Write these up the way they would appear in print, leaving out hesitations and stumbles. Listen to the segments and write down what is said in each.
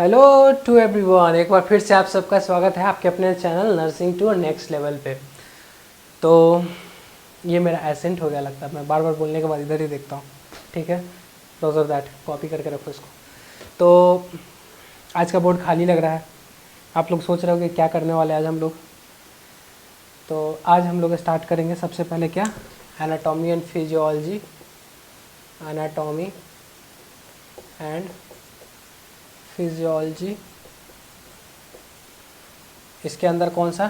Hello to everyone, एक बार फिर से आप सबका स्वागत है आपके अपने channel nursing to next level पे। तो ये मेरा एसेंट हो गया लगता है, मैं बार बार बोलने के बाद इधर ही देखता हूँ। ठीक है, रोज ऑफ दैट कॉपी करके रखो इसको। तो आज का बोर्ड खाली लग रहा है। आप लोग सोच रहे हो कि क्या करने वाले आज हम लोग। तो आज हम लोग स्टार्ट करेंगे सबसे पहले क्या, anatomy and physiology, anatomy and physiology. इसके अंदर कौन सा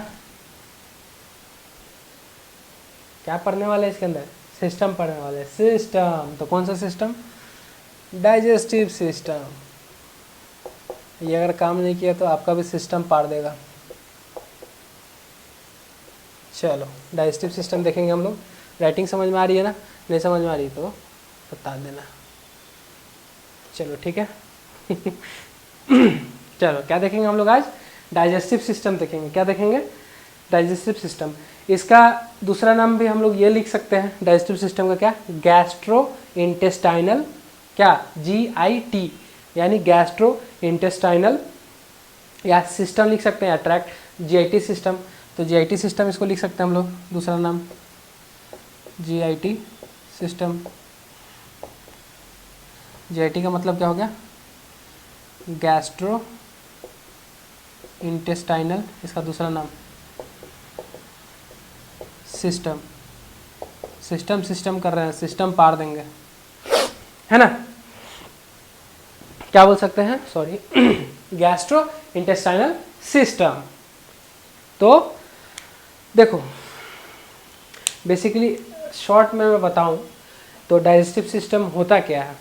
क्या पढ़ने वाले हैं, इसके अंदर सिस्टम पढ़ने वाले हैं। सिस्टम तो कौन सा सिस्टम, डाइजेस्टिव सिस्टम। ये अगर काम नहीं किया तो आपका भी सिस्टम पार देगा। चलो डाइजेस्टिव सिस्टम देखेंगे हम लोग। राइटिंग समझ में आ रही है ना, नहीं समझ में आ रही तो बता देना। चलो ठीक है चलो क्या देखेंगे हम लोग आज, डाइजेस्टिव सिस्टम देखेंगे। क्या देखेंगे, डाइजेस्टिव सिस्टम। इसका दूसरा नाम भी हम लोग ये लिख सकते हैं डाइजेस्टिव सिस्टम का, क्या, गैस्ट्रो इंटेस्टाइनल, क्या, GIT, यानी गैस्ट्रो इंटेस्टाइनल, या सिस्टम लिख सकते हैं, या ट्रैक्ट, GIT सिस्टम। तो GIT सिस्टम इसको लिख सकते हैं हम लोग, दूसरा नाम GIT सिस्टम। GIT का मतलब क्या हो गया, गैस्ट्रो इंटेस्टाइनल, इसका दूसरा नाम सिस्टम। सिस्टम कर रहे हैं, सिस्टम पार देंगे, है ना। क्या बोल सकते हैं, सॉरी गैस्ट्रो इंटेस्टाइनल सिस्टम। तो देखो बेसिकली शॉर्ट में मैं बताऊं तो डाइजेस्टिव सिस्टम होता क्या है।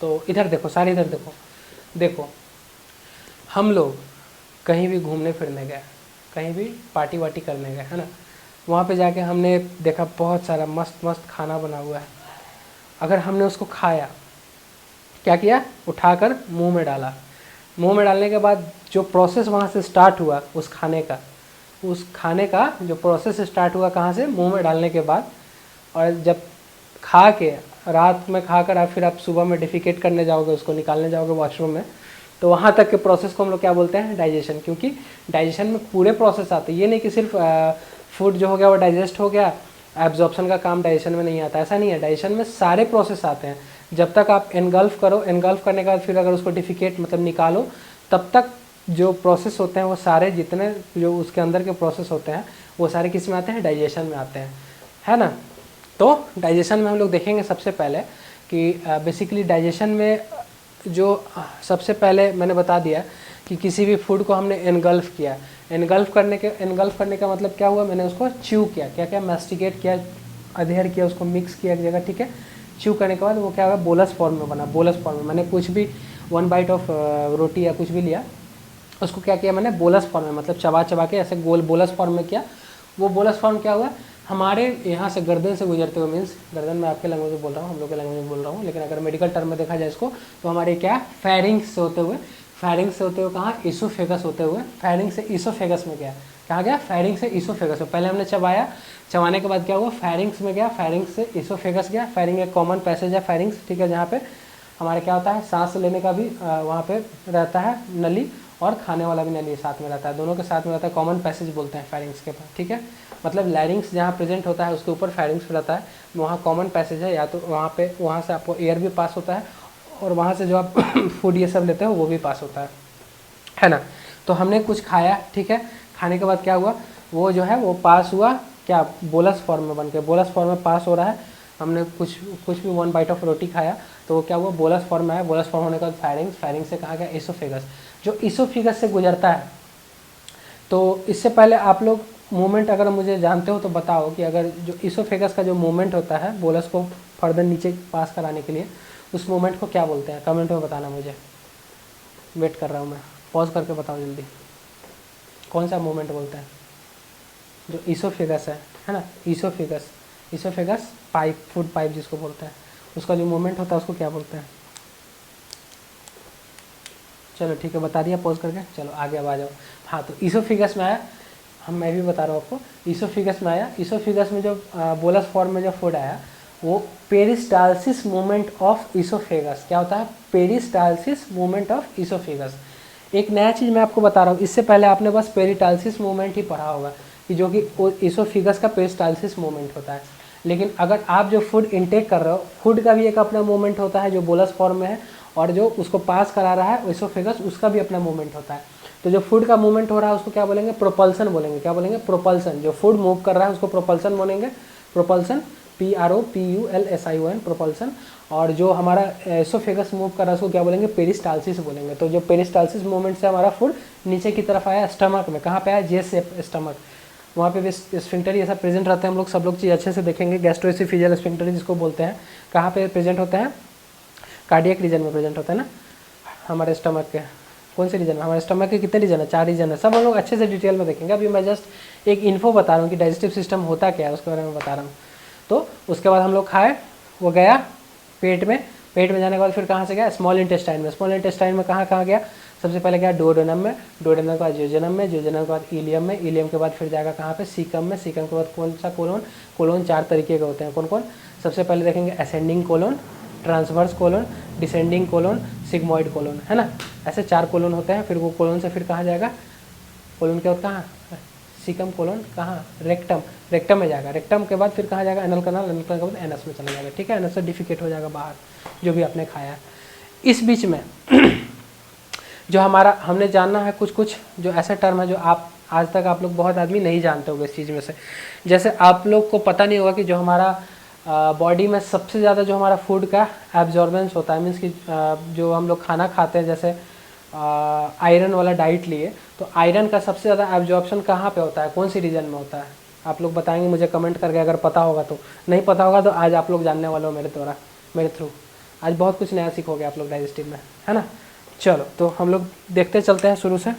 तो इधर देखो, सारे इधर देखो। देखो हम लोग कहीं भी घूमने फिरने गए, कहीं भी पार्टी वार्टी करने गए, है ना, वहाँ पे जाके हमने देखा बहुत सारा मस्त मस्त खाना बना हुआ है। अगर हमने उसको खाया, क्या किया, उठाकर मुंह में डाला। मुंह में डालने के बाद जो प्रोसेस वहाँ से स्टार्ट हुआ उस खाने का जो प्रोसेस स्टार्ट हुआ कहाँ से, मुंह में डालने के बाद। और जब खा के रात में खाकर फिर आप सुबह में डिफिकेट करने जाओगे, उसको निकालने जाओगे वॉशरूम में, तो वहाँ तक के प्रोसेस को हम लोग क्या बोलते हैं, डाइजेशन। क्योंकि डाइजेशन में पूरे प्रोसेस आते हैं, ये नहीं कि सिर्फ फूड जो हो गया वो डाइजेस्ट हो गया, एब्जॉर्प्शन का काम डाइजेशन में नहीं आता, ऐसा नहीं है। डाइजेशन में सारे प्रोसेस आते हैं। जब तक आप एनगल्फ करो, एनगल्फ करने के बाद फिर अगर उसको डिफिकेट मतलब निकालो, तब तक जो प्रोसेस होते हैं वो सारे, जितने जो उसके अंदर के प्रोसेस होते हैं वो सारे किस में आते हैं, डाइजेशन में आते हैं, है ना। तो डाइजेशन में हम लोग देखेंगे सबसे पहले कि बेसिकली डाइजेशन में जो सबसे पहले मैंने बता दिया कि किसी भी फूड को हमने एनगल्फ किया। एनगल्फ करने का मतलब क्या हुआ, मैंने उसको च्यू किया, क्या क्या, मैस्टिकेट किया, अधेयर किया, उसको मिक्स किया एक जगह, ठीक है। च्यू करने के बाद वो क्या हुआ, बोलस फॉर्म में बना। बोलस फॉर्म में मैंने कुछ भी 1 बाइट ऑफ रोटी या कुछ भी लिया, उसको क्या किया मैंने, बोलस फॉर्म में, मतलब चबा चबा के ऐसे गोल बोलस फॉर्म में किया। वो बोलस फॉर्म क्या हुआ, हमारे यहाँ से गर्दन से गुजरते हुए, मीन्स गर्दन में आपके लैंग्वेज में बोल रहा हूँ, हम लोग के लैंग्वेज में बोल रहा हूँ, लेकिन अगर मेडिकल टर्म में देखा जाए इसको, तो हमारे क्या, फेरिंग्स से होते हुए, कहाँ, इसोफेगस होते हुए, फेरिंग से इसोफेगस में गया। कहाँ गया, फेरिंग से इसोफेगस में। पहले हमने चबाया, चबाने के बाद क्या हुआ, फेरिंग्स में गया, फेरिंग्स से इसोफेगस गया। फेरिंग एक कॉमन पैसेज है, फेरिंग्स, ठीक है, जहाँ पे हमारे क्या होता है, सांस लेने का भी वहाँ पे रहता है नली, और खाने वाला भी नली साथ में रहता है, दोनों के साथ में रहता है। कॉमन पैसेज बोलते हैं फेरिंग्स के पास, ठीक है। मतलब लैरिंग्स जहाँ प्रेजेंट होता है उसके ऊपर फेरिंग्स रहता है, वहाँ कॉमन पैसेज है। या तो वहाँ से आपको एयर भी पास होता है, और वहाँ से जो आप फूड ये सब लेते हो वो भी पास होता है ना। तो हमने कुछ खाया, ठीक है, खाने के बाद क्या हुआ, वो जो है वो पास हुआ, क्या, बोलस फॉर्म में बन के, बोलस फॉर्म में पास हो रहा है। हमने कुछ भी 1 बाइट ऑफ रोटी खाया, तो वो क्या हुआ, बोलस फॉर्म में आया। बोलस फॉर्म होने के बाद फेरिंग्स से कहाँ गया, इसोफेगस। जो इसोफेगस से गुजरता है, तो इससे पहले आप लोग मूवमेंट अगर मुझे जानते हो तो बताओ कि अगर जो इसोफेगस का जो मूवमेंट होता है बोलस को फर्दर नीचे पास कराने के लिए, उस मूवमेंट को क्या बोलते हैं, कमेंट में बताना मुझे। वेट कर रहा हूँ मैं, पॉज करके बताओ जल्दी, कौन सा मूवमेंट बोलते हैं जो इसोफेगस है ना। इसोफेगस पाइप, फूड पाइप जिसको बोलते हैं, उसका जो मूवमेंट होता है उसको क्या बोलते हैं। चलो ठीक है, बता दिया पॉज करके। चलो आगे अब आ जाओ। हाँ, तो इसोफेगस में आया, मैं भी बता रहा हूँ आपको, इसोफेगस में आया। इसोफेगस में जो बोलस फॉर्म में जो फूड आया, वो पेरिस्टालसिस मूवमेंट ऑफ इसोफेगस। क्या होता है, पेरिस्टालसिस मूवमेंट ऑफ इसोफेगस। एक नया चीज़ मैं आपको बता रहा हूँ, इससे पहले आपने बस पेरिस्टाल्सिस मूवमेंट ही पढ़ा होगा कि जो कि इसोफिगस का पेरिस्टाल्सिस मूवमेंट होता है। लेकिन अगर आप जो फूड इनटेक कर रहे हो, फूड का भी एक अपना मूवमेंट होता है जो बोलस फॉर्म में है, और जो उसको पास करा रहा है इसोफेगस, उसका भी अपना मूवमेंट होता है। तो जो फूड का मूवमेंट हो रहा है उसको क्या बोलेंगे? प्रोपल्सन बोलेंगे। क्या बोलेंगे? प्रोपल्सन। जो फूड मूव कर रहा है उसको प्रोपल्सन बोलेंगे। Propulsion, PROPULSION, propulsion. और जो हमारा एसोफेगस मूव कर रहा है उसको क्या बोलेंगे? पेरिस्टाल्सिस बोलेंगे। तो जो पेरिस्टाल्सिस मूवमेंट से हमारा फूड नीचे की तरफ आया स्टमक में, कहाँ पे आया? जे शेप स्टमक, वहाँ पे भी स्फिंक्टर ऐसा प्रेजेंट रहते हैं। हम लोग सब लोग चीज़ अच्छे से देखेंगे। गैस्ट्रोएसोफेजियल स्फिंक्टर जिसको बोलते हैं, कहाँ पे प्रेजेंट होते हैं? कार्डियक रीजन में प्रेजेंट होता है ना हमारे स्टमक के। कौन से रीजन में? हमारे स्टमक के कितने रीजन है? 4 रीजन है। सब हम लोग अच्छे से डिटेल में देखेंगे। अभी मैं जस्ट एक इन्फो बता रहा हूँ कि डाइजेस्टिव सिस्टम होता क्या है, उसके बारे में बता रहा हूँ। तो उसके बाद हम लोग खाए, वो गया पेट में। पेट में जाने के बाद फिर कहाँ से गया? स्मॉल इंटेस्टाइन में। स्मॉल इंटेस्टाइन में कहाँ गया? सबसे पहले गया डुओडेनम में, डुओडेनम के बाद जियोजेनम में, जियोजेनम के बाद इलियम में, इलियम के बाद फिर जाएगा कहाँ पे? सीकम में। सीकम के बाद कौन सा? कोलोन। कोलोन 4 तरीके के होते हैं। कौन कौन? सबसे पहले देखेंगे ascending colon, transverse colon, descending colon, sigmoid colon, है ना। ऐसे 4 कोलोन होते हैं। फिर वो कोलोन से फिर कहाँ जाएगा? कोलोन के बाद कहाँ? सीकम कोलोन कहाँ? रेक्टम। रेक्टम में जाएगा। रेक्टम के बाद फिर कहाँ जाएगा? एनल कनाल। एनल कनाल के बाद एनस में चला जाएगा। ठीक है, एनस से डिफिकेट हो जाएगा बाहर जो भी आपने खाया है। इस बीच में जो हमारा हमने जानना है कुछ जो ऐसे टर्म है जो आप आज तक आप लोग बहुत आदमी नहीं जानते होंगे इस चीज़ में से। जैसे आप लोग को पता नहीं होगा कि जो हमारा बॉडी में सबसे ज़्यादा जो हमारा फूड का एब्जॉर्बेंस होता है, मीन्स कि जो हम लोग खाना खाते हैं, जैसे आयरन वाला डाइट लिए, तो आयरन का सबसे ज़्यादा एब्जॉर्प्शन कहाँ पे होता है? कौन सी रीजन में होता है? आप लोग बताएंगे मुझे कमेंट करके, अगर पता होगा तो। नहीं पता होगा तो आज आप लोग जानने वाले हो मेरे थ्रू। आज बहुत कुछ नया सीखोगे आप लोग डाइजेस्टिव में, है ना। चलो तो हम लोग देखते चलते हैं शुरू से।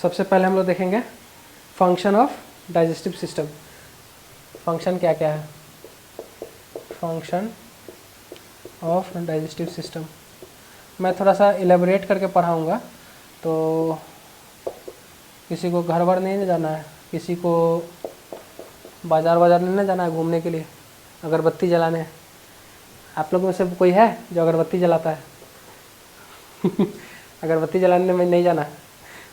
सबसे पहले हम लोग देखेंगे function of digestive system. Function क्या क्या है? फंक्शन ऑफ डाइजेस्टिव सिस्टम मैं थोड़ा सा इलेबोरेट करके पढ़ाऊँगा, तो किसी को घर बार नहीं जाना है, किसी को बाज़ार नहीं ना जाना है घूमने के लिए, अगरबत्ती जलाने। आप लोगों में से कोई है जो अगरबत्ती जलाता है? अगरबत्ती जलाने में नहीं जाना।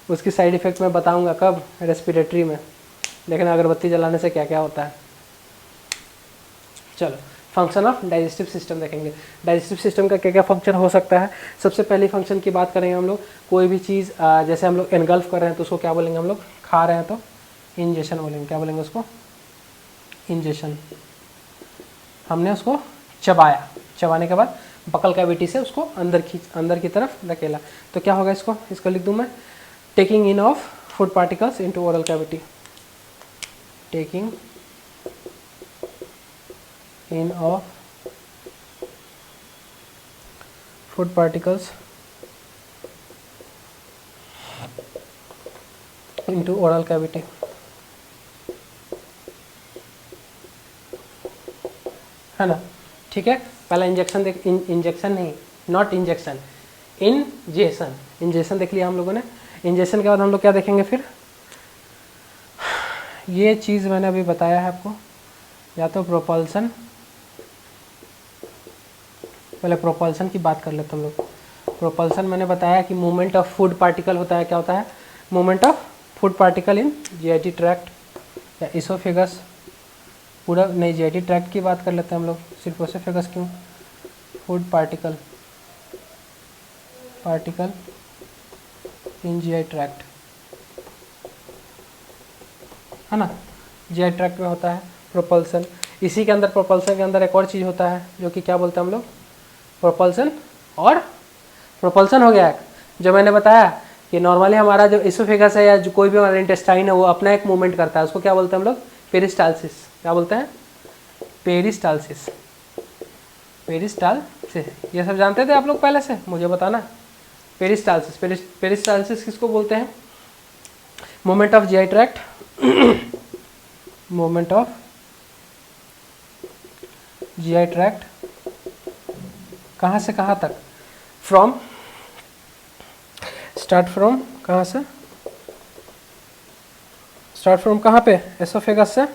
उसकी साइड इफ़ेक्ट मैं बताऊंगा कब? रेस्पिरेटरी में। लेकिन अगरबत्ती जलाने से क्या क्या होता है। चलो फंक्शन ऑफ डाइजेस्टिव सिस्टम देखेंगे। डाइजेस्टिव सिस्टम का क्या क्या फंक्शन हो सकता है। सबसे पहली फंक्शन की बात करेंगे हम लोग, कोई भी चीज़ जैसे हम लोग एनगल्फ कर रहे हैं तो उसको क्या बोलेंगे हम लोग? खा रहे हैं तो इंजेशन बोलेंगे। क्या बोलेंगे उसको? इंजेशन। हमने उसको चबाया, चबाने के बाद बकल कैविटी से उसको अंदर की तरफ धकेला, तो क्या होगा? इसको लिख दूं मैं, taking in of food particles into oral cavity. Taking in of food particles into oral cavity. है ना, ठीक है। पहला इंजेक्शन देख, इंजेक्शन नहीं, नॉट इंजेक्शन, इंजेशन। इंजेक्शन देख लिया हम लोगों ने। इंजेक्शन के बाद हम लोग क्या देखेंगे फिर? ये चीज़ मैंने अभी बताया है आपको, या तो प्रोपल्सन। पहले प्रोपल्सन की बात कर लेते हम लोग। प्रोपल्सन मैंने बताया कि मूवमेंट ऑफ फूड पार्टिकल होता है। क्या होता है? Movement of food particle in GIT tract या इसोफेगस। पूरा नहीं, जीआईटी ट्रैक्ट की बात कर लेते हैं हम लोग, सिर्फ इसोफेगस क्यों? फूड पार्टिकल इन जीआई ट्रैक्ट, है ना। जीआई ट्रैक्ट में होता है प्रोपल्सन। इसी के अंदर, प्रोपल्सन के अंदर एक और चीज़ होता है जो कि क्या बोलते हैं हम लोग? प्रोपल्सन। और प्रोपल्सन हो गया जो मैंने बताया कि नॉर्मली हमारा जो इसोफेगस है या जो कोई भी हमारा इंटेस्टाइन है वो अपना एक मूवमेंट करता है, उसको क्या बोलते हैं हम लोग? पेरिस्टाल्सिस। क्या बोलते हैं? पेरिस्टाल्सिस। पेरिस्टाल्सिस, ये सब जानते थे आप लोग पहले से? मुझे बताना। पेरिस्टाल्सिस, पेरिस्टाल्सिस किसको बोलते हैं? Movement of GI tract, movement of GI tract कहाँ से कहाँ तक? फ्रॉम, स्टार्ट फ्रॉम, कहाँ से स्टार्ट फ्रॉम? कहाँ पे? एसोफेगस से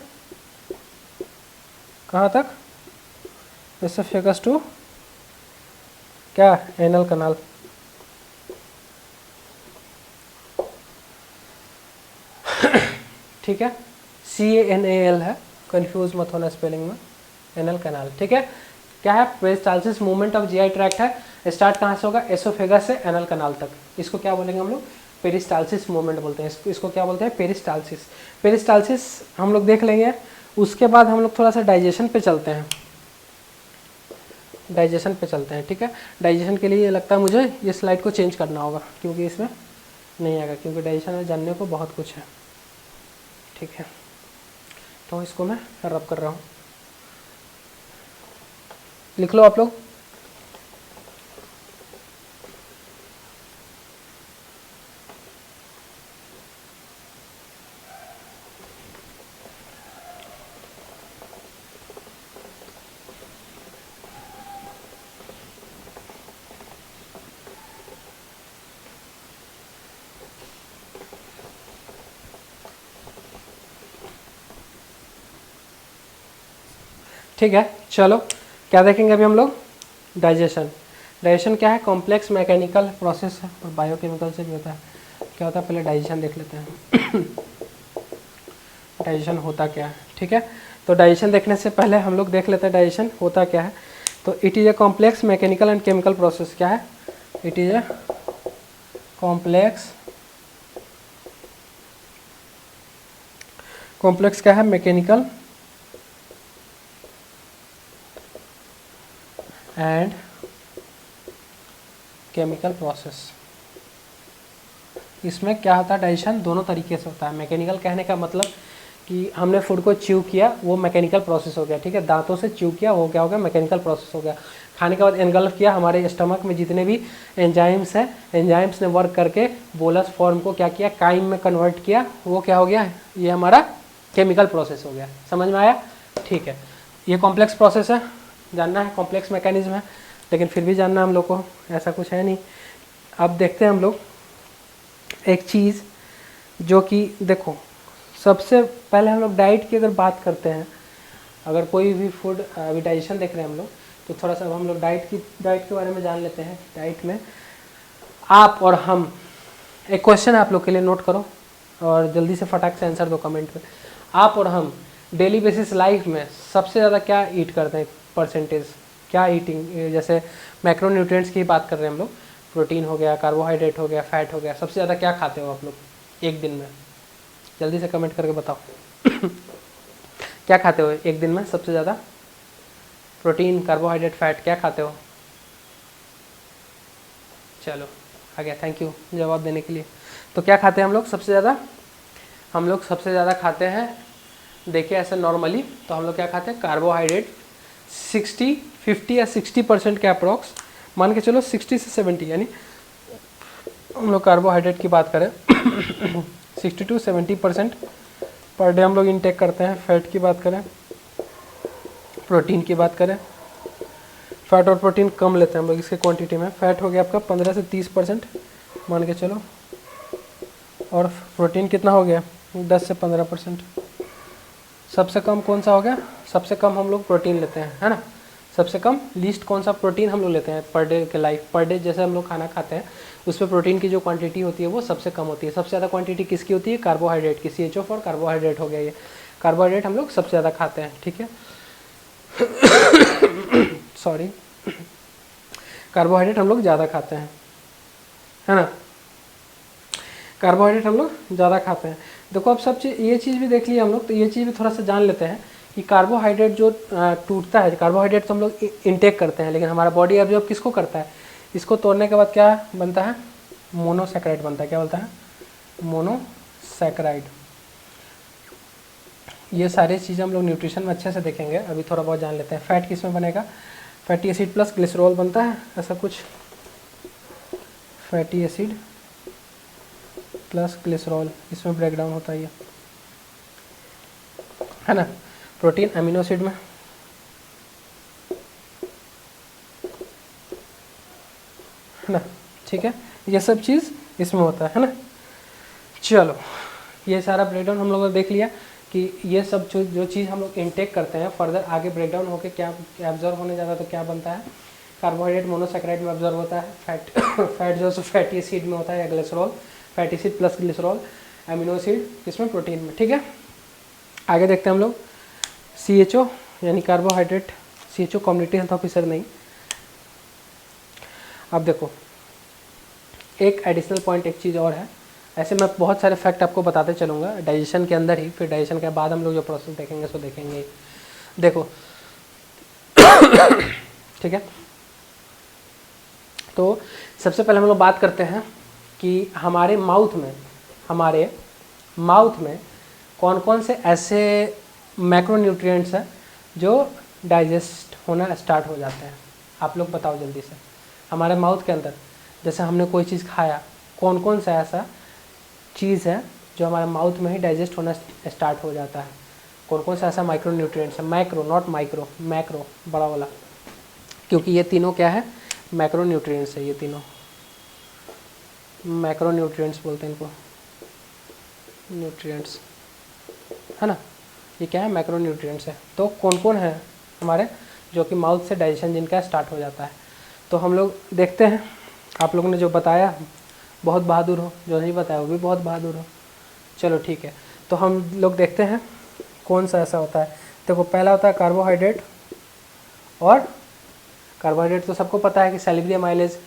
कहाँ तक? एसोफेगस टू क्या, एनल कनाल। ठीक है, CANAL है, कंफ्यूज मत होना स्पेलिंग में, एनल कनाल। ठीक है, क्या है, peristalsis movement of GI tract है, स्टार्ट कहाँ से होगा, एसोफेगस से एनल कनाल तक। इसको क्या बोलेंगे हम लोग, पेरिस्टालसिस मूवमेंट बोलते हैं। इसको क्या बोलते हैं, पेरिस्टालसिस। पेरिस्टालसिस हम लोग देख लेंगे। उसके बाद हम लोग थोड़ा सा डाइजेशन पे चलते हैं, डाइजेशन पे चलते हैं। ठीक है, डाइजेशन के लिए ये लगता है मुझे ये स्लाइड को चेंज करना होगा, क्योंकि इसमें नहीं आएगा, क्योंकि डाइजेशन में जानने को बहुत कुछ है। ठीक है, तो इसको मैं रब कर रहा हूँ, लिख लो आप लोग। ठीक है, चलो क्या देखेंगे अभी हम लोग, डाइजेशन। डाइजेशन क्या है, कॉम्प्लेक्स मैकेनिकल प्रोसेस है और बायोकेमिकल से भी होता है। क्या होता है, पहले डाइजेशन देख लेते हैं। डाइजेशन होता क्या है। ठीक है, तो डाइजेशन देखने से पहले हम लोग देख लेते हैं डाइजेशन होता क्या है। तो it is a complex mechanical and chemical process. क्या है, इट इज़ ए कॉम्प्लेक्स क्या है, मैकेनिकल एंड केमिकल प्रोसेस। इसमें क्या होता है, डाइजेशन दोनों तरीके से होता है। मैकेनिकल कहने का मतलब कि हमने फूड को च्यू किया, वो मैकेनिकल प्रोसेस हो गया। ठीक है, दांतों से च्यू किया, वो क्या हो गया, मैकेनिकल प्रोसेस हो गया। खाने के बाद एनगल्फ किया, हमारे स्टमक में जितने भी एंजाइम्स हैं, एंजाइम्स ने वर्क करके बोलस फॉर्म को क्या किया, काइम में कन्वर्ट किया, वो क्या हो गया, ये हमारा केमिकल प्रोसेस हो गया। समझ में आया। ठीक है, ये कॉम्प्लेक्स प्रोसेस है, जानना है, कॉम्प्लेक्स मैकेनिज्म है, लेकिन फिर भी जानना हम लोग को, ऐसा कुछ है नहीं। अब देखते हैं हम लोग एक चीज़ जो कि देखो, सबसे पहले हम लोग डाइट की अगर बात करते हैं, अगर कोई भी फूड अभी डाइजेशन देख रहे हैं हम लोग, तो थोड़ा सा हम लोग डाइट के बारे में जान लेते हैं। डाइट में आप और हम, एक क्वेश्चन है आप लोग के लिए, नोट करो और जल्दी से फटाक से आंसर दो कमेंट में। आप और हम डेली बेसिस लाइफ में सबसे ज़्यादा क्या ईट करते हैं, परसेंटेज क्या ईटिंग, जैसे मैक्रोन्यूट्रिएंट्स की बात कर रहे हैं हम लोग, प्रोटीन हो गया, कार्बोहाइड्रेट हो गया, फैट हो गया, सबसे ज़्यादा क्या खाते हो आप लोग एक दिन में, जल्दी से कमेंट करके बताओ। क्या खाते हो एक दिन में सबसे ज़्यादा, प्रोटीन, कार्बोहाइड्रेट, फैट, क्या खाते हो। चलो आ गया, थैंक यू जवाब देने के लिए। तो क्या खाते हैं हम लोग सबसे ज़्यादा, हम लोग सबसे ज़्यादा खाते हैं, देखिए ऐसे नॉर्मली तो हम लोग क्या खाते हैं, कार्बोहाइड्रेट 50 या 60% के अप्रॉक्स, मान के चलो 60 से 70, यानी हम लोग कार्बोहाइड्रेट की बात करें 60 to 70% पर डे हम लोग इंटेक करते हैं। फैट की बात करें, प्रोटीन की बात करें, फैट और प्रोटीन कम लेते हैं हम लोग इसके क्वांटिटी में। फैट हो गया आपका 15 से 30% मान के चलो, और प्रोटीन कितना हो गया 10 से 15%। सबसे कम कौन सा हो गया, सबसे कम हम लोग प्रोटीन लेते हैं, है ना। सबसे कम लीस्ट कौन सा प्रोटीन हम लोग लेते हैं पर डे के लाइफ, पर डे जैसे हम लोग खाना खाते हैं उस पर प्रोटीन की जो क्वांटिटी होती है वो सबसे कम होती है। सबसे ज़्यादा क्वांटिटी किसकी होती है, कार्बोहाइड्रेट की। CHO फॉर कार्बोहाइड्रेट हो गया, ये कार्बोहाइड्रेट हम लोग सबसे ज़्यादा खाते हैं। ठीक है, सॉरी, कार्बोहाइड्रेट हम लोग ज़्यादा खाते हैं, है ना, कार्बोहाइड्रेट हम लोग ज़्यादा खाते हैं। देखो अब सब चीज़, ये चीज़ भी देख लिया हम लोग, तो ये चीज़ भी थोड़ा सा जान लेते हैं कि कार्बोहाइड्रेट जो टूटता है, कार्बोहाइड्रेट तो हम लोग इंटेक करते हैं, लेकिन हमारा बॉडी एब्जॉर्ब किसको करता है, इसको तोड़ने के बाद क्या बनता है, मोनोसैकेराइड बनता है। क्या बोलता है, मोनोसैकेराइड। ये सारी चीज़ें हम लोग न्यूट्रिशन में अच्छे से देखेंगे, अभी थोड़ा बहुत जान लेते हैं। फैट किस में बनेगा, फैटी एसिड प्लस ग्लिसरॉल बनता है, ऐसा कुछ, फैटी एसिड प्लस ग्लिसरॉल, इसमें ब्रेकडाउन होता है ये, है ना। प्रोटीन अमीनो एसिड में, है ना। ठीक है, ये सब चीज़ इसमें होता है ना। चलो ये सारा ब्रेकडाउन हम लोगों ने देख लिया कि ये सब जो चीज़ हम लोग इनटेक करते हैं, फर्दर आगे ब्रेकडाउन होकर क्या एब्जॉर्ब होने जाता है, तो क्या बनता है, कार्बोहाइड्रेट मोनोसेकेराइड में ऑब्जर्व होता है, फैट जो है फैटी एसिड में होता है या glycerol, fatty acid plus glycerol, amino acid किसमें, प्रोटीन में। ठीक है, आगे देखते हैं हम लोग CHO यानी carbohydrate, CHO community health officer नहीं। अब देखो एक एडिशनल पॉइंट, एक चीज़ और है, ऐसे मैं बहुत सारे फैक्ट आपको बताते चलूँगा डाइजेशन के अंदर ही, फिर डाइजेशन के बाद हम लोग जो प्रोसेस देखेंगे सो देखेंगे। देखो ठीक है, तो सबसे पहले हम लोग बात करते हैं कि हमारे माउथ में कौन कौन से ऐसे मैक्रोन्यूट्रिएंट्स हैं जो डाइजेस्ट होना स्टार्ट हो जाते हैं। आप लोग बताओ जल्दी से, हमारे माउथ के अंदर जैसे हमने कोई चीज़ खाया, कौन कौन सा ऐसा चीज़ है जो हमारे माउथ में ही डाइजेस्ट होना स्टार्ट हो जाता है, कौन कौन सा ऐसा माइक्रोन्यूट्रिएंट्स है, मैक्रो नॉट माइक्रो, मैक्रो बड़ा वाला, क्योंकि ये तीनों क्या है, मैक्रोन्यूट्रिएंट्स है, ये तीनों मैक्रोन्यूट्रिएंट्स बोलते हैं इनको, न्यूट्रिएंट्स है ना, ये क्या है, मैक्रोन्यूट्रिएंट्स है। तो कौन कौन है हमारे जो कि माउथ से डाइजेशन जिनका स्टार्ट हो जाता है, तो हम लोग देखते हैं। आप लोगों ने जो बताया बहुत बहादुर हो, जो नहीं बताया वो भी बहुत बहादुर हो। चलो ठीक है, तो हम लोग देखते हैं कौन सा ऐसा होता है। देखो पहला होता है कार्बोहाइड्रेट, और कार्बोहाइड्रेट तो सबको पता है कि सैलिवरी अमाइलेज,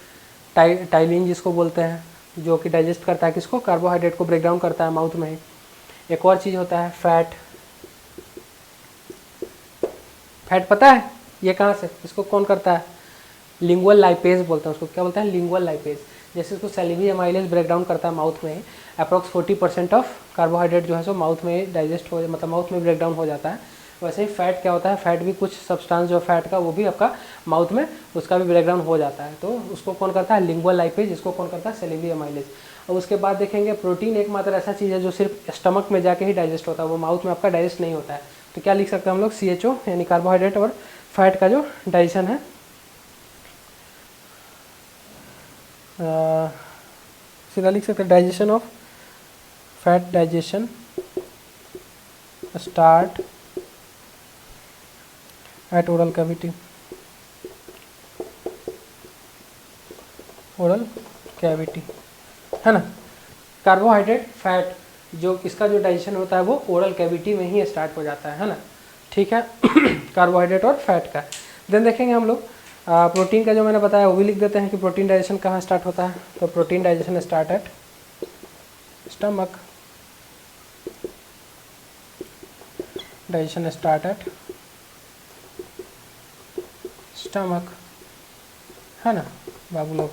टाइलिन जिसको बोलते हैं, जो कि डाइजेस्ट करता है किसको, कार्बोहाइड्रेट को ब्रेक डाउन करता है माउथ में ही। एक और चीज़ होता है फैट, फैट पता है ये कहाँ से, इसको कौन करता है, लिंगुअल लाइपेज बोलते हैं उसको, क्या बोलते हैं, लिंगुअल लाइपेज। जैसे उसको सैलिवरी अमाइलेज ब्रेक डाउन करता है माउथ में, अप्रॉक्स 40% ऑफ कार्बोहाइड्रेट जो है सो माउथ में डाइजेस्ट हो, मतलब माउथ में ब्रेक डाउन हो जाता है। वैसे ही फैट क्या होता है, फैट भी कुछ सब्सटेंस जो फैट का वो भी आपका माउथ में उसका भी ब्रेक डाउन हो जाता है, तो उसको कौन करता है, लिंगुअल लाइपेज, इसको कौन करता है, सैलिवरी अमाइलेज। और उसके बाद देखेंगे प्रोटीन एकमात्र ऐसा चीज़ है जो सिर्फ स्टमक में जाके ही डाइजेस्ट होता है, वो माउथ में आपका डाइजेस्ट नहीं होता है। तो क्या लिख सकते हैं हम लोग, CHO यानी कार्बोहाइड्रेट और फैट का जो डाइजेशन है, सीधा लिख सकते हैं digestion of fat, digestion start at oral cavity, oral cavity है ना। कार्बोहाइड्रेट फैट जो इसका जो डाइजेशन होता है वो ओरल कैविटी में ही स्टार्ट हो जाता है ना, ठीक है कार्बोहाइड्रेट और फैट का। देन देखेंगे हम लोग प्रोटीन का, जो मैंने बताया वो भी लिख देते हैं कि प्रोटीन डाइजेशन कहाँ स्टार्ट होता है, तो protein digestion start at stomach, digestion start at stomach है ना बाबू लोग,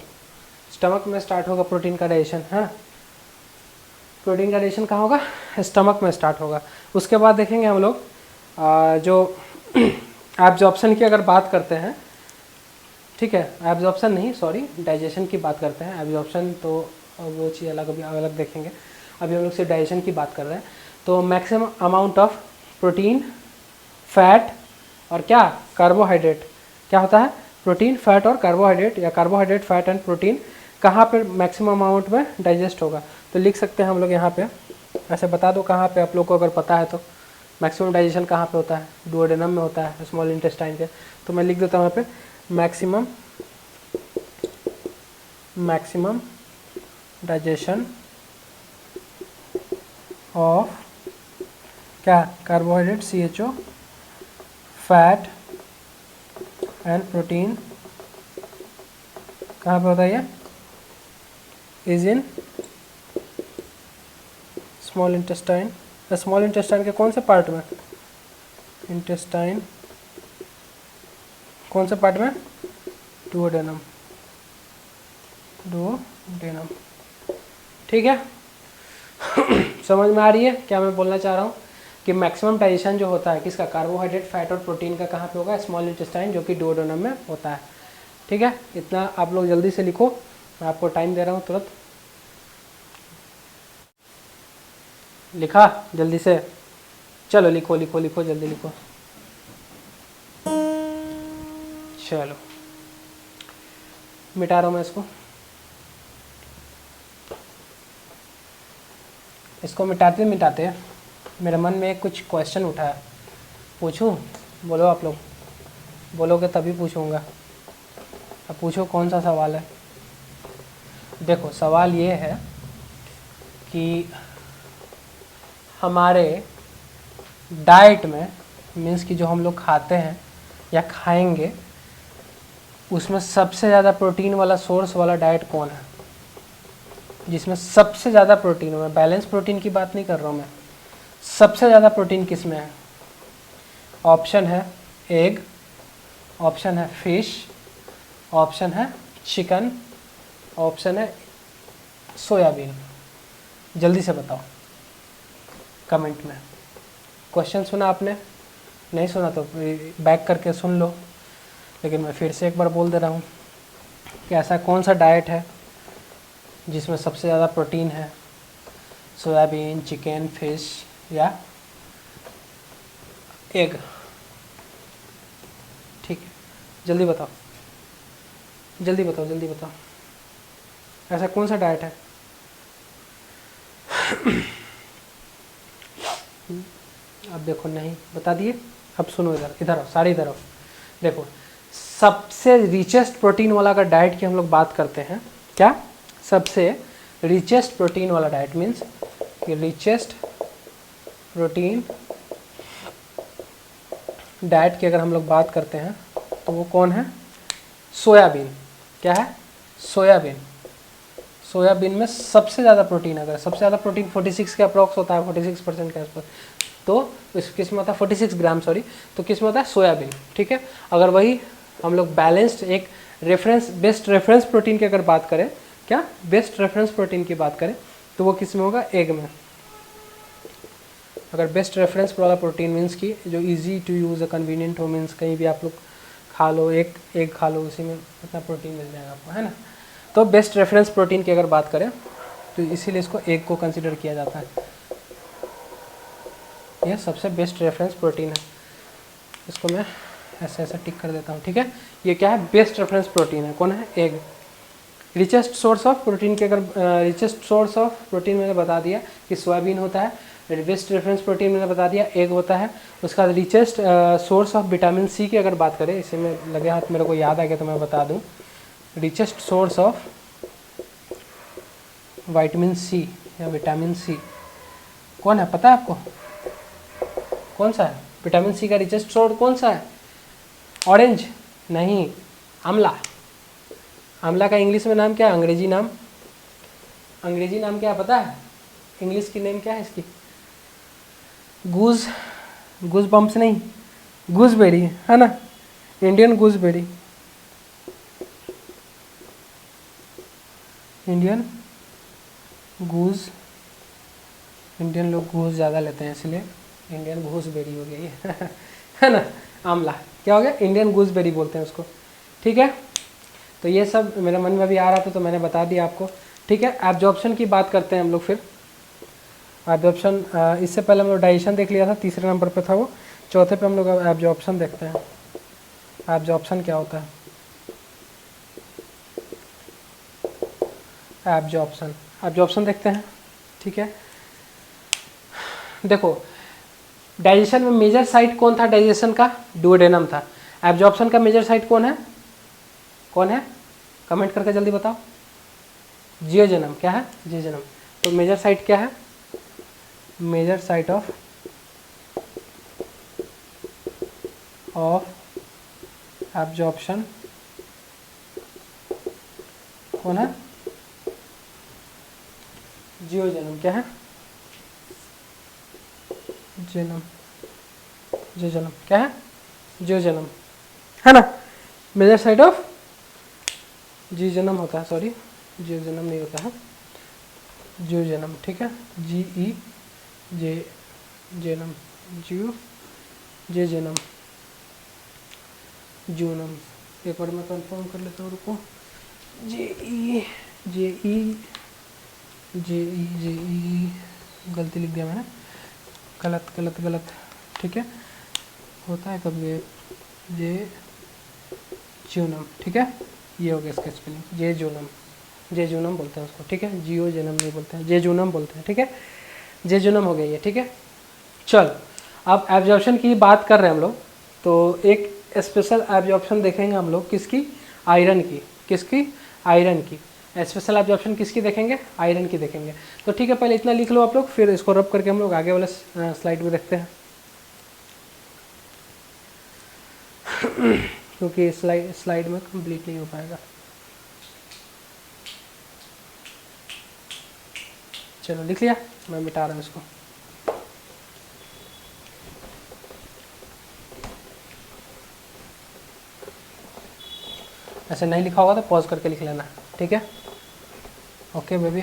स्टमक में स्टार्ट होगा प्रोटीन का डाइजेशन है ना। प्रोटीन का डाइजेशन कहाँ होगा, स्टमक में स्टार्ट होगा। उसके बाद देखेंगे हम लोग जो एब्जॉर्प्शन की अगर बात करते हैं, ठीक है, एब्जॉर्प्शन नहीं सॉरी डाइजेशन की बात करते हैं, एब्जॉर्प्शन तो वो चीज़ अलग, अभी अलग देखेंगे, अभी हम लोग सिर्फ डाइजेशन की बात कर रहे हैं। तो maximum amount of protein, fat और क्या, कार्बोहाइड्रेट, क्या होता है, प्रोटीन, फैट और कार्बोहाइड्रेट, या कार्बोहाइड्रेट, फैट एंड प्रोटीन कहाँ पे मैक्सिमम अमाउंट में डाइजेस्ट होगा। तो लिख सकते हैं हम लोग यहाँ पे, ऐसे बता दो कहाँ पे, आप लोग को अगर पता है तो मैक्सिमम डाइजेशन कहाँ पे होता है, डुओडेनम में होता है, स्मॉल इंटेस्टाइन के। तो मैं लिख देता हूँ यहाँ पे मैक्सिमम डाइजेशन ऑफ क्या, carbohydrate, CHO, fat and protein कहाँ पे होता है, ये is in small intestine. Small intestine के कौन से पार्ट में, इंटेस्टाइन कौन से पार्ट में, डुओडेनम, डुओडेनम, ठीक है समझ में आ रही है क्या मैं बोलना चाह रहा हूँ, कि मैक्सिमम डाइजेशन जो होता है किसका, कार्बोहाइड्रेट, फैट और प्रोटीन का कहाँ पे होगा, स्मॉल इंटेस्टाइन जो कि डुओडेनम में होता है। ठीक है, इतना आप लोग जल्दी से लिखो, मैं आपको टाइम दे रहा हूँ तुरंत। लिखा जल्दी से, चलो लिखो लिखो लिखो जल्दी लिखो। चलो मिटा रहा हूँ मैं इसको मिटाते मिटाते मेरे मन में कुछ क्वेश्चन उठा है, पूछूं, बोलो आप लोग, बोलोगे तभी पूछूंगा। अब पूछो कौन सा सवाल है। देखो सवाल ये है कि हमारे डाइट में मीन्स कि जो हम लोग खाते हैं या खाएंगे उसमें सबसे ज़्यादा प्रोटीन वाला सोर्स वाला डाइट कौन है, जिसमें सबसे ज़्यादा प्रोटीन हो। मैं बैलेंस प्रोटीन की बात नहीं कर रहा हूँ, मैं सबसे ज़्यादा प्रोटीन किस में है। ऑप्शन है एग, ऑप्शन है फिश, ऑप्शन है चिकन, ऑप्शन है सोयाबीन। जल्दी से बताओ कमेंट में। क्वेश्चन सुना आपने? नहीं सुना तो बैक करके सुन लो, लेकिन मैं फिर से एक बार बोल दे रहा हूँ कि ऐसा कौन सा डाइट है जिसमें सबसे ज़्यादा प्रोटीन है। सोयाबीन, चिकन, फिश या एग। ठीक है, जल्दी बताओ, जल्दी बताओ, जल्दी बताओ, ऐसा कौन सा डाइट है। अब देखो नहीं बता दिए। अब सुनो, इधर इधर आओ, सारे इधर आओ। देखो सबसे रिचेस्ट प्रोटीन वाला का डाइट की हम लोग बात करते हैं, क्या सबसे रिचेस्ट प्रोटीन वाला डाइट मीन्स कि रिचेस्ट प्रोटीन डाइट की अगर हम लोग बात करते हैं तो वो कौन है? सोयाबीन। क्या है? सोयाबीन। सोयाबीन में सबसे ज़्यादा प्रोटीन, अगर सबसे ज़्यादा प्रोटीन 46 के अप्रॉक्स होता है, 46% के आसपास, तो इस किस में होता है 46 ग्राम, सॉरी, तो किस में होता है? सोयाबीन। ठीक है, अगर वही हम लोग बैलेंस्ड एक रेफरेंस बेस्ट रेफरेंस प्रोटीन की अगर बात करें, क्या बेस्ट रेफरेंस प्रोटीन की बात करें तो वो किस में होगा? एग में। अगर बेस्ट रेफरेंस वाला प्रोटीन मीन्स की जो इजी टू यूज़ कन्वीनियंट हो, मीन्स कहीं भी आप लोग खा लो, एक एग खा लो, उसी में इतना प्रोटीन मिल जाएगा आपको, है ना। तो बेस्ट रेफरेंस प्रोटीन की अगर बात करें तो इसीलिए इसको एग को कंसिडर किया जाता है। यह सबसे बेस्ट रेफरेंस प्रोटीन है। इसको मैं ऐसे ऐसे टिक कर देता हूँ। ठीक है, ये क्या है? बेस्ट रेफरेंस प्रोटीन है। कौन है? Egg. Richest source of protein की अगर रिचेस्ट सोर्स ऑफ प्रोटीन मैंने बता दिया कि सोयाबीन होता है। बेस्ट रेफरेंस प्रोटीन मैंने बता दिया एग होता है। उसका richest source of vitamin C की अगर बात करें, इसे में लगे हाथ मेरे को याद आ गया तो मैं बता दूं, richest source of vitamin C या विटामिन सी कौन है, पता है आपको? कौन सा है विटामिन सी का रिचेस्ट सोर्स? कौन सा है? ऑरेंज नहीं, आंवला। आंवला का इंग्लिश में नाम क्या है? अंग्रेजी नाम, अंग्रेजी नाम क्या है पता है? इंग्लिश की नेम क्या है इसकी? गूज बम्प्स नहीं, गूसबेरी, है ना, इंडियन गूसबेरी, इंडियन गूज। इंडियन लोग घूस ज़्यादा लेते हैं इसलिए इंडियन गूसबेरी हो गई है ना। आंवला क्या हो गया? इंडियन गूसबेरी बोलते हैं उसको। ठीक है, तो ये सब मेरे मन में भी आ रहा था तो मैंने बता दिया आपको। ठीक है, एब्जॉर्प्शन की बात करते हैं हम लोग फिर। एब्जॉर्प्शन, इससे पहले हम लोग डाइजेशन देख लिया था, तीसरे नंबर पे था वो। चौथे पे हम लोग एब्जॉर्प्शन देखते हैं। एब्जॉर्प्शन क्या होता है? एब्जॉर्प्शन, एब्जॉर्प्शन देखते हैं। ठीक है, देखो डाइजेशन में मेजर साइट कौन था? डाइजेशन का डुओडेनम था। एब्जॉर्प्शन का मेजर साइट कौन है? कौन है? कमेंट करके जल्दी बताओ। जियोजेनम। क्या है? जियोजेनम। तो मेजर साइट क्या है? मेजर साइट ऑफ एब्जॉर्प्शन कौन है? जियोजेनम। क्या है? जियोजेनम, जियोजेनम। क्या है? जियोजेनम, है ना। मेजर साइट ऑफ जियोजेनम होता है, सॉरी जियोजेनम नहीं होता है, जियोजेनम। ठीक है, GE जेनम, जियो जेनम, जूनम। एक बार मैं कंफर्म कर लेता हूँ, रुको। JE गलती लिख दिया मैंने, गलत। ठीक है, होता है कभी जे जूनम। ठीक है, ये हो गया इसका स्पेलिंग, जे जूनम बोलते हैं उसको। ठीक है, जियो जेनम नहीं बोलते हैं, जे जूनम बोलते हैं। ठीक है, जे जूनम हो गया ये। ठीक है, चल अब एब्जॉर्प्शन की बात कर रहे हैं हम लोग, तो एक स्पेशल एब्जॉर्प्शन देखेंगे हम लोग, किसकी? आयरन की। किसकी? आयरन की। स्पेशल एब्जॉर्प्शन किसकी देखेंगे? आयरन की देखेंगे। तो ठीक है, पहले इतना लिख लो आप लोग, फिर इसको रब करके हम लोग आगे वाले स्लाइड में देखते हैं। क्योंकि स्लाइड में कंप्लीट नहीं हो पाएगा। चलो लिख लिया, मैं मिटा रहा हूँ इसको। ऐसे नहीं लिखा होगा तो पॉज करके लिख लेना, ठीक है? Okay baby.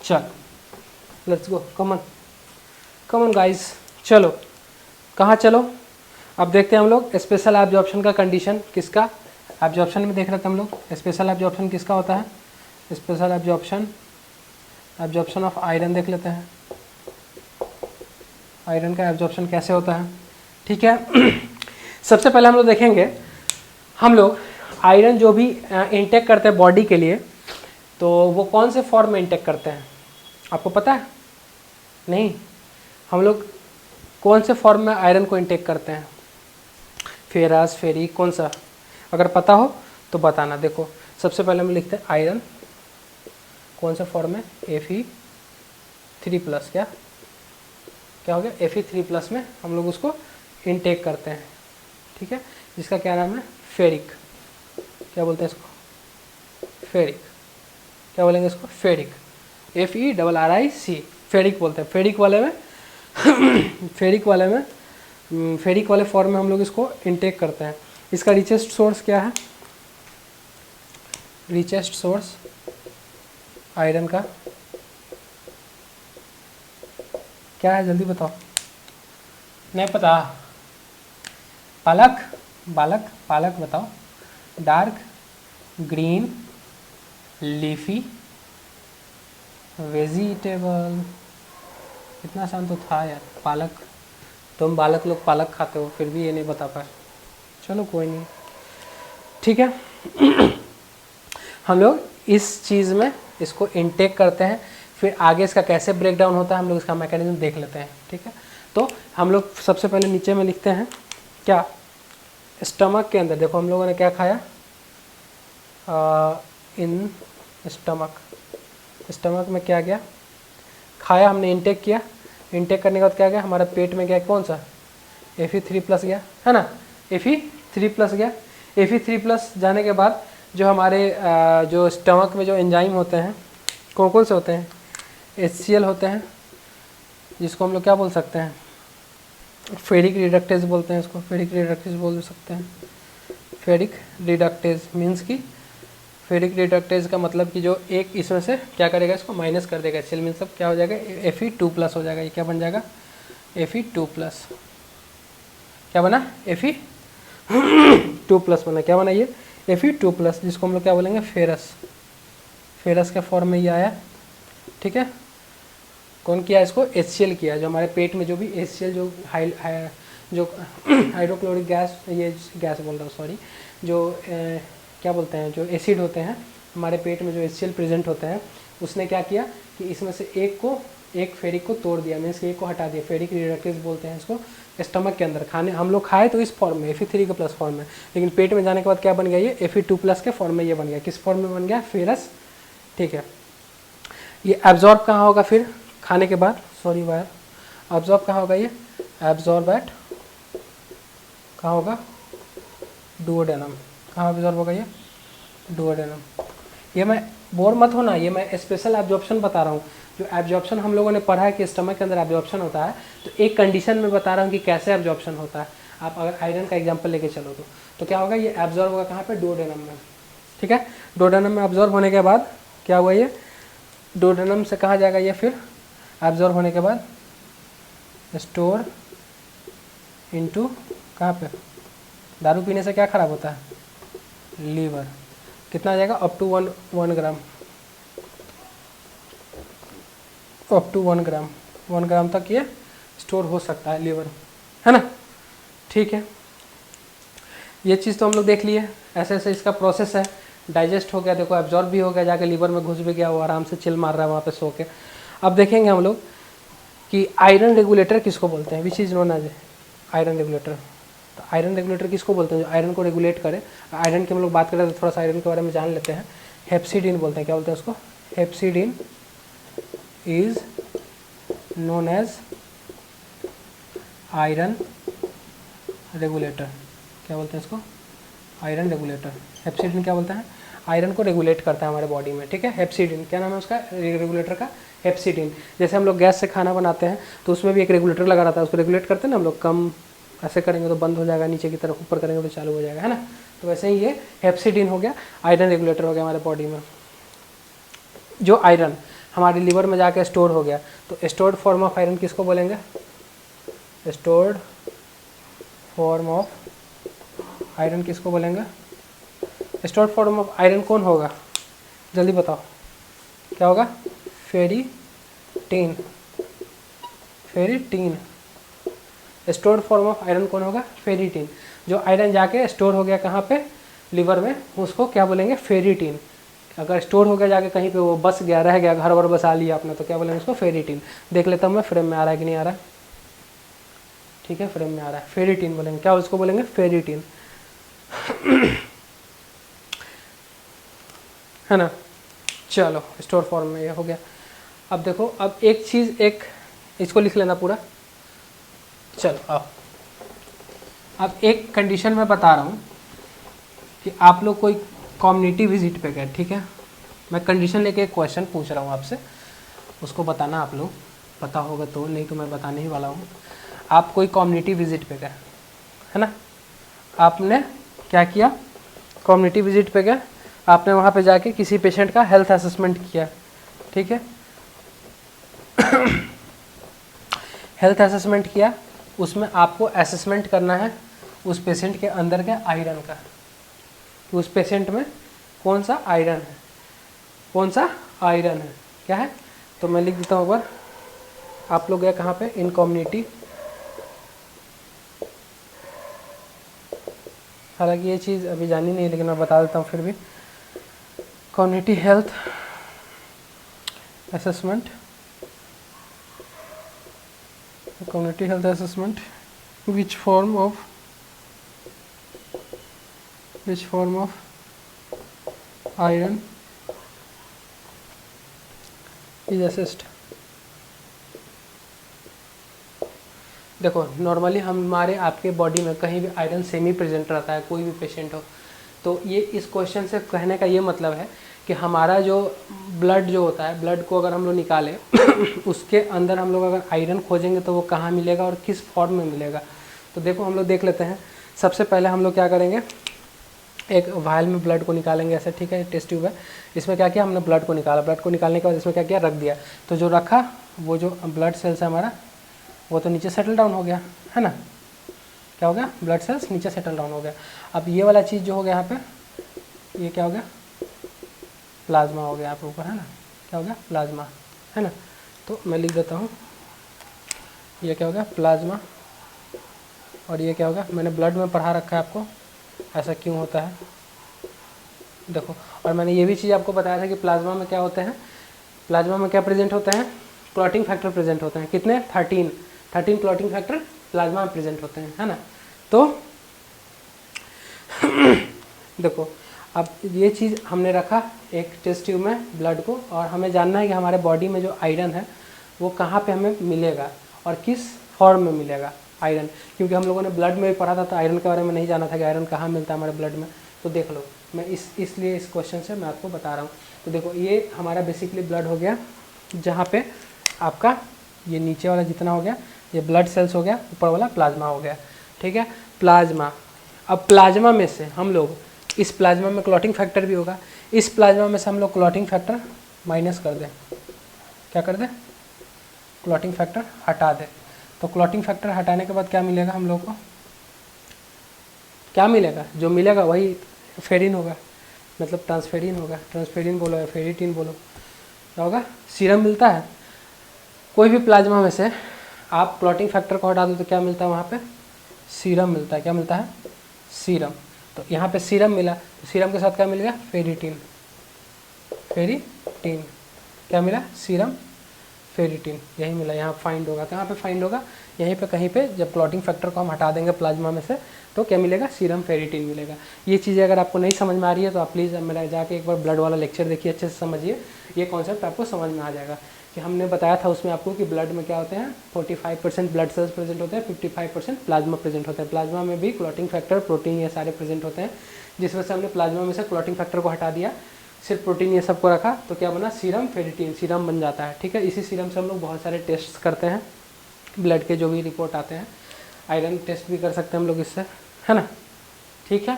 चल let's go, come on come on guys. चलो कहाँ चलो, अब देखते हैं हम लोग स्पेशल एब्जॉर्प्शन का कंडीशन। किसका? एब्जॉर्प्शन में देख रहे थे हम लोग। स्पेशल एब्जॉर्प्शन किसका होता है? स्पेशल एब्जॉर्प्शन ऑफ आयरन देख लेते हैं। आयरन का एब्जॉर्प्शन कैसे होता है, ठीक है? सबसे पहले हम लोग देखेंगे, हम लोग आयरन जो भी इंटेक करते हैं बॉडी के लिए, तो वो कौन से फॉर्म में इंटेक करते हैं? आपको पता है? नहीं, हम लोग कौन से फॉर्म में आयरन को इंटेक करते हैं? फेरस, फेरिक, कौन सा? अगर पता हो तो बताना। देखो सबसे पहले हम लिखते हैं आयरन कौन सा फॉर्म है? Fe3+। क्या हो गया? Fe3+ में हम लोग उसको इनटेक करते हैं, ठीक है? जिसका क्या नाम है? फेरिक। क्या बोलते हैं इसको? फेरिक। क्या बोलेंगे इसको? फेरिक। FERRIC, फेरिक बोलते हैं। फेरिक वाले फॉर्म में हम लोग इसको इनटेक करते हैं। इसका रिचेस्ट सोर्स क्या है? रिचेस्ट सोर्स आयरन का क्या है? जल्दी बताओ। नहीं पता? पालक बताओ। Dark green leafy vegetable. इतना आसान तो था यार, पालक। तुम बालक लोग पालक खाते हो, फिर भी ये नहीं बता पाए। चलो कोई नहीं, ठीक है। हम लोग इस चीज़ में इसको इनटेक करते हैं, फिर आगे इसका कैसे ब्रेक डाउन होता है हम लोग इसका मैकेनिज्म देख लेते हैं, ठीक है? तो हम लोग सबसे पहले नीचे में लिखते हैं क्या? स्टमक के अंदर देखो हम लोगों ने क्या खाया? इन स्टमक में क्या गया? खाया हमने, इनटेक किया। इनटेक करने के बाद क्या गया? हमारा पेट में गया कौन सा? Fe3+ गया, है ना? Fe3+ गया। Fe3+ जाने के बाद जो हमारे जो स्टमक में जो एंजाइम होते हैं, कौन कौन से होते हैं? HCl होते हैं, जिसको हम लोग क्या बोल सकते हैं? फेरिक रिडक्टेज बोलते हैं इसको। फेरिक रिडक्टेज बोल सकते हैं। फेरिक रिडक्टेज मीन्स कि फेरिक रिडक्टेज का मतलब कि जो एक इसमें से क्या करेगा? इसको माइनस कर देगा। HCl मीन्स क्या हो जाएगा? Fe2+ हो जाएगा। ये क्या बन जाएगा? Fe2+। क्या बना? Fe2+ बना। क्या बना ये? Fe2+, जिसको हम लोग क्या बोलेंगे? फेरस के फॉर्म में ये आया, ठीक है? कौन किया इसको? HCl किया। जो हमारे पेट में जो भी HCl जो हाइड्रोक्लोरिक गैस, ये गैस बोल रहा हूँ सॉरी, जो क्या बोलते हैं, जो एसिड होते हैं हमारे पेट में, जो HCl प्रेजेंट होते हैं, उसने क्या किया कि इसमें से एक फेरिक को तोड़ दिया, मीन्स एक को हटा दिया। फेरिक रिडक्टेज बोलते हैं इसको। स्टमक के अंदर खाने हम लोग खाए तो इस फॉर्म में Fe3+ फॉर्म में, लेकिन पेट में जाने के बाद क्या बन गया? ये Fe2+ के फॉर्म में ये बन गया। किस फॉर्म में बन गया? फेरस, ठीक है? ये एब्जॉर्ब कहाँ होगा फिर खाने के बाद? सॉरी वायर, एब्जॉर्ब कहाँ होगा? ये एब्जॉर्ब एट कहाँ होगा? डुओडेनम। कहाँ एब्जॉर्ब होगा ये? डुओडेनम। ये मैं बोर मत होना, ये मैं स्पेशल एब्जॉर्प्शन बता रहा हूँ। जो एब्जॉर्प्शन हम लोगों ने पढ़ा है कि स्टमक के अंदर एब्जॉर्प्शन होता है, तो एक कंडीशन में बता रहा हूँ कि कैसे एब्जॉर्प्शन होता है। आप अगर आयरन का एग्जांपल लेके चलो तो क्या होगा? ये एब्जॉर्ब होगा कहाँ पे? डुओडेनम में, ठीक है? डुओडेनम में एब्जॉर्ब होने के बाद क्या हुआ? ये डुओडेनम से कहाँ जाएगा? ये फिर एब्जॉर्ब होने के बाद स्टोर इनटू कहाँ पे? दारू पीने से क्या खराब होता है? लीवर। कितना आ जाएगा? Up to 1 gram. Up to 1 gram, 1 gram तक ये स्टोर हो सकता है लीवर, है ना? ठीक है, ये चीज़ तो हम लोग देख लिए। ऐसे ऐसे इसका प्रोसेस है। डाइजेस्ट हो गया, देखो एब्जॉर्ब भी हो गया, जाके लीवर में घुस भी गया, वो आराम से चिल मार रहा है वहाँ पे सो के। अब देखेंगे हम लोग कि आयरन रेगुलेटर किसको बोलते हैं, which is known as iron regulator. तो आयरन रेगुलेटर किसको बोलते हैं, जो आयरन को रेगुलेट करे। आयरन की हम लोग बात करें तो थोड़ा सा आयरन के बारे में जान लेते हैं। हेप्सिडिन बोलते हैं, क्या बोलते हैं उसको, hepcidin is known as iron regulator. क्या बोलते हैं इसको, आयरन रेगुलेटर। हेप्सिडिन क्या बोलते हैं, आयरन को रेगुलेट करता है हमारे बॉडी में, ठीक है। हेप्सिडिन क्या नाम है उसका, रेगुलेटर का, हेप्सिडिन। जैसे हम लोग गैस से खाना बनाते हैं तो उसमें भी एक रेगुलेटर लगा रहता है, उसको रेगुलेट करते हैं ना हम लोग, कम ऐसे करेंगे तो बंद हो जाएगा, नीचे की तरफ ऊपर करेंगे तो चालू हो जाएगा, है ना। तो वैसे ही ये हेप्सिडिन हो गया, आयरन रेगुलेटर हो गया हमारे बॉडी में। जो आयरन हमारे लीवर में जाके स्टोर हो गया, तो स्टोर्ड फॉर्म ऑफ आयरन किसको बोलेंगे, स्टोर्ड फॉर्म ऑफ आयरन किसको बोलेंगे, स्टोर्ड फॉर्म ऑफ आयरन कौन होगा, जल्दी बताओ क्या होगा, ferritin. Ferritin stored form of iron कौन होगा, फेरिटीन। जो आयरन जाके स्टोर हो गया कहाँ पे, लीवर में, उसको क्या बोलेंगे, फेरिटीन। अगर स्टोर हो गया जाके कहीं पे, वो बस गया, रह गया, घर वर बसा लिया आपने, तो क्या बोलेंगे उसको, फेरिटीन। देख लेता हूँ मैं फ्रेम में आ रहा है कि नहीं आ रहा है, ठीक है, फ्रेम में आ रहा है, फेरिटीन बोलेंगे, क्या उसको बोलेंगे, फेरिटीन, है ना। चलो स्टोर फॉर्म में ये हो गया। अब देखो, अब एक चीज़, एक इसको लिख लेना पूरा। चलो आओ, अब एक कंडीशन मैं बता रहा हूँ कि आप लोग कोई कम्युनिटी विजिट पे गए, ठीक है। मैं कंडीशन लेके एक क्वेश्चन पूछ रहा हूँ आपसे, उसको बताना आप लोग, पता होगा तो, नहीं तो मैं बताने ही वाला हूँ। आप कोई कम्युनिटी विजिट पे गए, है ना, आपने क्या किया, कम्युनिटी विजिट पे गए, आपने वहाँ पे जाके किसी पेशेंट का हेल्थ असेसमेंट किया, ठीक है। हेल्थ असेसमेंट किया, उसमें आपको असेसमेंट करना है उस पेशेंट के अंदर के आयरन का, कि उस पेशेंट में कौन सा आयरन है, कौन सा आयरन है, क्या है। तो मैं लिख देता हूँ एक बार, आप लोग गए कहाँ पे, इन कम्युनिटी, हालांकि ये चीज़ अभी जानी नहीं, लेकिन मैं बता देता हूँ फिर भी। Community health assessment, community health assessment, which form of iron is assessed। देखो नॉर्मली हमारे आपके बॉडी में कहीं भी आयरन सेमी प्रेजेंट रहता है, कोई भी पेशेंट हो, तो ये इस क्वेश्चन से कहने का ये मतलब है कि हमारा जो ब्लड जो होता है, ब्लड को अगर हम लोग निकालें उसके अंदर हम लोग अगर आयरन खोजेंगे तो वो कहाँ मिलेगा और किस फॉर्म में मिलेगा। तो देखो हम लोग देख लेते हैं। सबसे पहले हम लोग क्या करेंगे, एक वायल में ब्लड को निकालेंगे ऐसे, ठीक है, टेस्ट ट्यूब है, इसमें क्या किया हमने, ब्लड को निकाला, ब्लड को निकालने के बाद इसमें क्या किया, रख दिया। तो जो रखा, वो जो ब्लड सेल्स है हमारा, वो तो नीचे सेटल डाउन हो गया, है ना, क्या हो गया, ब्लड सेल्स नीचे सेटल डाउन हो गया। अब ये वाला चीज़ जो हो गया यहाँ पे, ये क्या हो गया, प्लाज्मा हो गया यहाँ पे ऊपर, है ना, क्या हो गया, प्लाज्मा, है ना। तो मैं लिख देता हूँ, ये क्या हो गया, प्लाज्मा, और ये क्या होगा, मैंने ब्लड में पढ़ा रखा है आपको, ऐसा क्यों होता है देखो। और मैंने ये भी चीज़ आपको बताया था कि प्लाज्मा में क्या होते हैं, प्लाज्मा में क्या प्रेजेंट होते हैं, क्लॉटिंग फैक्टर प्रेजेंट होते हैं, कितने, 13 क्लॉटिंग फैक्टर प्लाज्मा में प्रेजेंट होते हैं, है ना। तो देखो अब ये चीज़ हमने रखा एक टेस्ट ट्यूब में ब्लड को, और हमें जानना है कि हमारे बॉडी में जो आयरन है वो कहाँ पे हमें मिलेगा और किस फॉर्म में मिलेगा आयरन, क्योंकि हम लोगों ने ब्लड में भी पढ़ा था तो आयरन के बारे में नहीं जाना था कि आयरन कहाँ मिलता है हमारे ब्लड में। तो देख लो, मैं इसलिए इस क्वेश्चन से मैं आपको बता रहा हूँ। तो देखो ये हमारा बेसिकली ब्लड हो गया, जहाँ पे आपका ये नीचे वाला जितना हो गया ये ब्लड सेल्स हो गया, ऊपर वाला प्लाज्मा हो गया, ठीक है, प्लाज्मा। अब प्लाज्मा में से हम लोग, इस प्लाज्मा में क्लॉटिंग फैक्टर भी होगा, इस प्लाज्मा में से हम लोग क्लॉटिंग फैक्टर माइनस कर दें, क्या कर दें, क्लॉटिंग फैक्टर हटा दें। तो क्लॉटिंग फैक्टर हटाने के बाद क्या मिलेगा हम लोग को, क्या मिलेगा, जो मिलेगा वही फेरिन होगा, मतलब ट्रांसफेरिन होगा, ट्रांसफेरिन बोलो या फेरिटीन बोलो, क्या होगा, सीरम मिलता है। कोई भी प्लाज्मा में से आप क्लॉटिंग फैक्टर को हटा दो तो क्या मिलता है वहाँ पे, सीरम मिलता है, क्या मिलता है, सीरम। तो यहाँ पे सीरम मिला, तो सीरम के साथ क्या मिल गया, फेरिटीन, फेरिटीन क्या मिला, सीरम फेरिटिन, यही मिला, यहाँ फाइंड होगा। कहाँ पे फाइंड होगा? यहीं पे कहीं पे। जब क्लॉटिंग फैक्टर को हम हटा देंगे प्लाज्मा में से तो क्या मिलेगा? सीरम फेरिटिन मिलेगा। ये चीज़ें अगर आपको नहीं समझ में आ रही है तो आप प्लीज़ मेरा जाके एक बार ब्लड वाला लेक्चर देखिए, अच्छे से समझिए, ये कॉन्सेप्ट आपको समझ में आ जाएगा। कि हमने बताया था उसमें आपको कि ब्लड में क्या होते हैं, 45% ब्लड सेल्स प्रेजेंट होते हैं, 55% प्लाज्मा प्रेजेंट होते हैं। प्लाज्मा में भी क्लॉटिंग फैक्टर, प्रोटीन, ये सारे प्रेजेंट होते हैं। जिस वजह से हमने प्लाज्मा में से क्लॉटिंग फैक्टर को हटा दिया, सिर्फ प्रोटीन ये सबको रखा, तो क्या बना? सीरम फेरिटिन, सीरम बन जाता है। ठीक है, इसी सीरम से हम लोग बहुत सारे टेस्ट करते हैं, ब्लड के जो भी रिपोर्ट आते हैं। आयरन टेस्ट भी कर सकते हैं हम लोग इससे, है ना? ठीक है।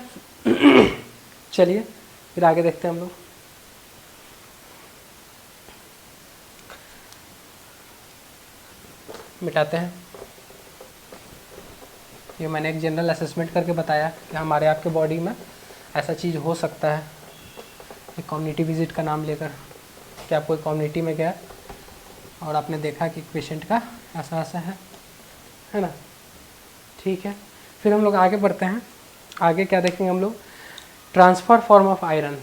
चलिए फिर आगे देखते हैं हम लोग। मिटाते हैं। ये मैंने एक जनरल असेसमेंट करके बताया कि हमारे आपके बॉडी में ऐसा चीज़ हो सकता है। एक कम्युनिटी विजिट का नाम लेकर कि आप कोई कम्युनिटी में गया और आपने देखा कि पेशेंट का ऐसा ऐसा है ना? ठीक है, फिर हम लोग आगे बढ़ते हैं। आगे क्या देखेंगे हम लोग? Transfer form of iron.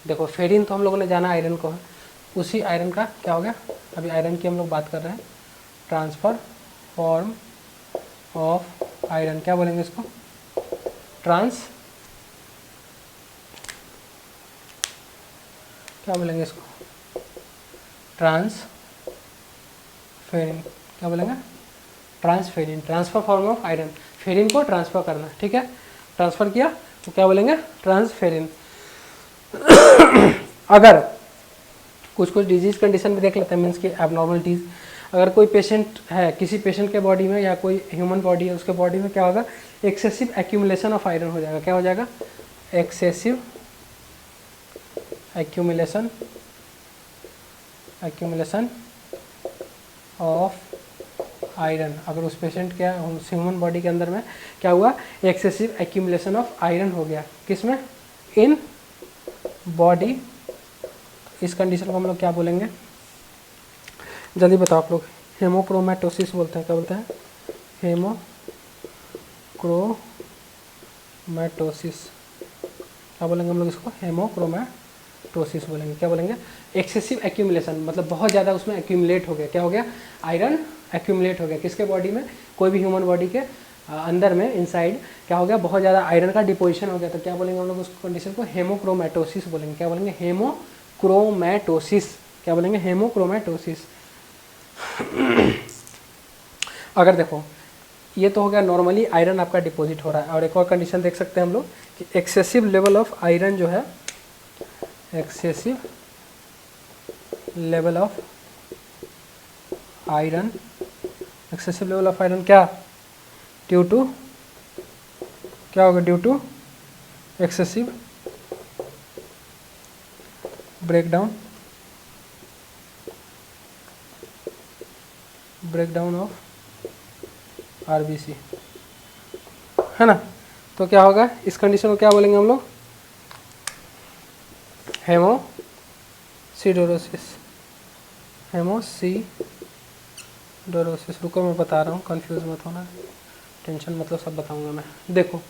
देखो फेरिन तो हम लोगों ने जाना आयरन को है, उसी आयरन का क्या हो गया? अभी आयरन की हम लोग बात कर रहे हैं। ट्रांसफ़र फॉर्म ऑफ आयरन, क्या बोलेंगे इसको? क्या बोलेंगे इसको? ट्रांसफेरिन, क्या बोलेंगे? Transferrin, transfer form of iron, फेरिन को ट्रांसफर करना। ठीक है, ट्रांसफर किया तो क्या बोलेंगे? ट्रांसफेरिन। अगर कुछ डिजीज कंडीशन में देख लेते हैं, मीन्स की एबनॉर्मलिटीज़। अगर कोई पेशेंट है, किसी पेशेंट के बॉडी में या कोई ह्यूमन बॉडी है, उसके बॉडी में क्या होगा? एक्सेसिव एक्यूमुलेशन ऑफ आयरन हो जाएगा। क्या हो जाएगा? Excessive accumulation of iron. अगर उस पेशेंट क्या, उस ह्यूमन बॉडी के अंदर में क्या हुआ? एक्सेसिव एक्यूमुलेशन ऑफ आयरन हो गया। किसमें? In body. इस कंडीशन को हम लोग क्या बोलेंगे? जल्दी बताओ आप लोग। हेमोक्रोमेटोसिस बोलते हैं। क्या बोलते हैं? हेमोक्रोमेटोसिस। क्या बोलेंगे हम लोग इसको? हेमोक्रोमेटोसिस बोलेंगे। क्या बोलेंगे? एक्सेसिव एक्यूमुलेशन, मतलब बहुत ज़्यादा उसमें एक्यूमुलेट हो गया। क्या हो गया? आयरन एक्यूमुलेट हो गया। किसके बॉडी में? कोई भी ह्यूमन बॉडी के अंदर में, इनसाइड क्या हो गया? बहुत ज़्यादा आयरन का डिपोजिशन हो गया। तो क्या बोलेंगे हम लोग उस कंडीशन को? हेमोक्रोमेटोसिस बोलेंगे। क्या बोलेंगे? हेमोक्रोमेटोसिस। क्या बोलेंगे? हेमोक्रोमेटोसिस। अगर देखो, ये तो हो गया नॉर्मली आयरन आपका डिपॉजिट हो रहा है। और एक और कंडीशन देख सकते हैं हम लोग कि एक्सेसिव लेवल ऑफ आयरन जो है, excessive level of iron, excessive level of iron क्या? ड्यू टू क्या होगा? Due to excessive breakdown of RBC, है ना? तो क्या होगा? इस कंडीशन को क्या बोलेंगे हम लोग? हेमोसिडोरोसिस। हेमोसिडोरोसिस। रुको मैं बता रहा हूँ, कंफ्यूज मत होना, टेंशन मतलब सब बताऊंगा मैं। देखो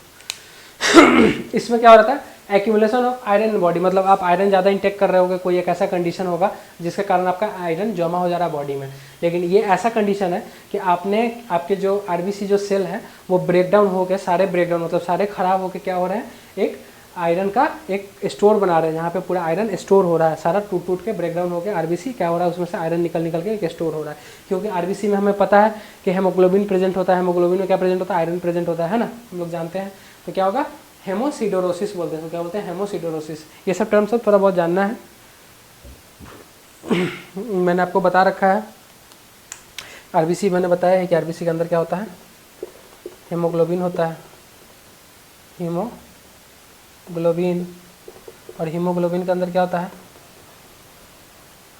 इसमें क्या हो रहा था? Accumulation of iron in body, मतलब आप आयरन ज़्यादा इंटेक कर रहे होगे, कोई एक ऐसा कंडीशन होगा जिसके कारण आपका आयरन जमा हो जा रहा है बॉडी में। लेकिन ये ऐसा कंडीशन है कि आपके जो आरबीसी जो सेल है वो ब्रेकडाउन हो गए, सारे ब्रेकडाउन मतलब सारे खराब होकर क्या हो रहे हैं? एक आयरन का एक स्टोर बना रहे हैं, जहाँ पे पूरा आयरन स्टोर हो रहा है। सारा टूट के ब्रेकडाउन हो गया आरबीसी, क्या हो रहा है? उसमें से आयरन निकल के एक स्टोर हो रहा है। क्योंकि आरबीसी में हमें पता है कि हेमोग्लोबिन प्रेजेंट होता है। हेमोग्लोबिन में क्या प्रेजेंट होता है? आयरन प्रेजेंट होता है ना, हम लोग जानते हैं। तो क्या होगा? हेमोसिडोरोसिस बोलते हैं। तो क्या बोलते हैं? हेमोसिडोरोसिस। ये सब टर्म सब थोड़ा बहुत जानना है, मैंने आपको बता रखा है। आरबीसी मैंने बताया है कि आरबीसी के अंदर क्या होता है? हेमोग्लोबिन होता है, हीमोग्लोबिन। और हीमोग्लोबिन के अंदर क्या होता है?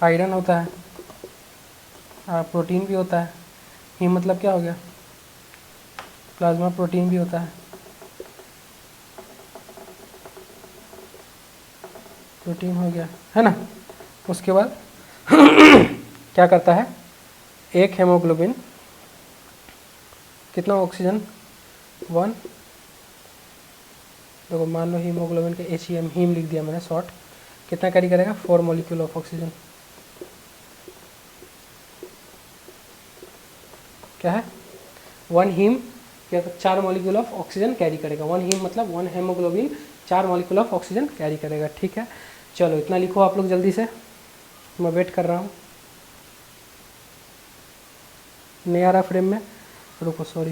आयरन होता है, प्रोटीन भी होता है। हीम मतलब क्या हो गया? प्लाज्मा प्रोटीन भी होता है, प्रोटीन हो गया, है ना? उसके बाद क्या करता है? एक हेमोग्लोबिन कितना ऑक्सीजन? 1। देखो मान लो हीमोग्लोबिन के HEM, हीम लिख दिया मैंने शॉर्ट, कितना कैरी करेगा? 4 मॉलिक्यूल ऑफ ऑक्सीजन। क्या है, 1 हीम क्या 4 मॉलिक्यूल ऑफ ऑक्सीजन कैरी करेगा। 1 हीम मतलब 1 haemoglobin 4 molecule of oxygen carry करेगा। ठीक है, चलो इतना लिखो आप लोग जल्दी से, मैं वेट कर रहा हूँ। नहीं आ रहा फ्रेम में, रुको सॉरी,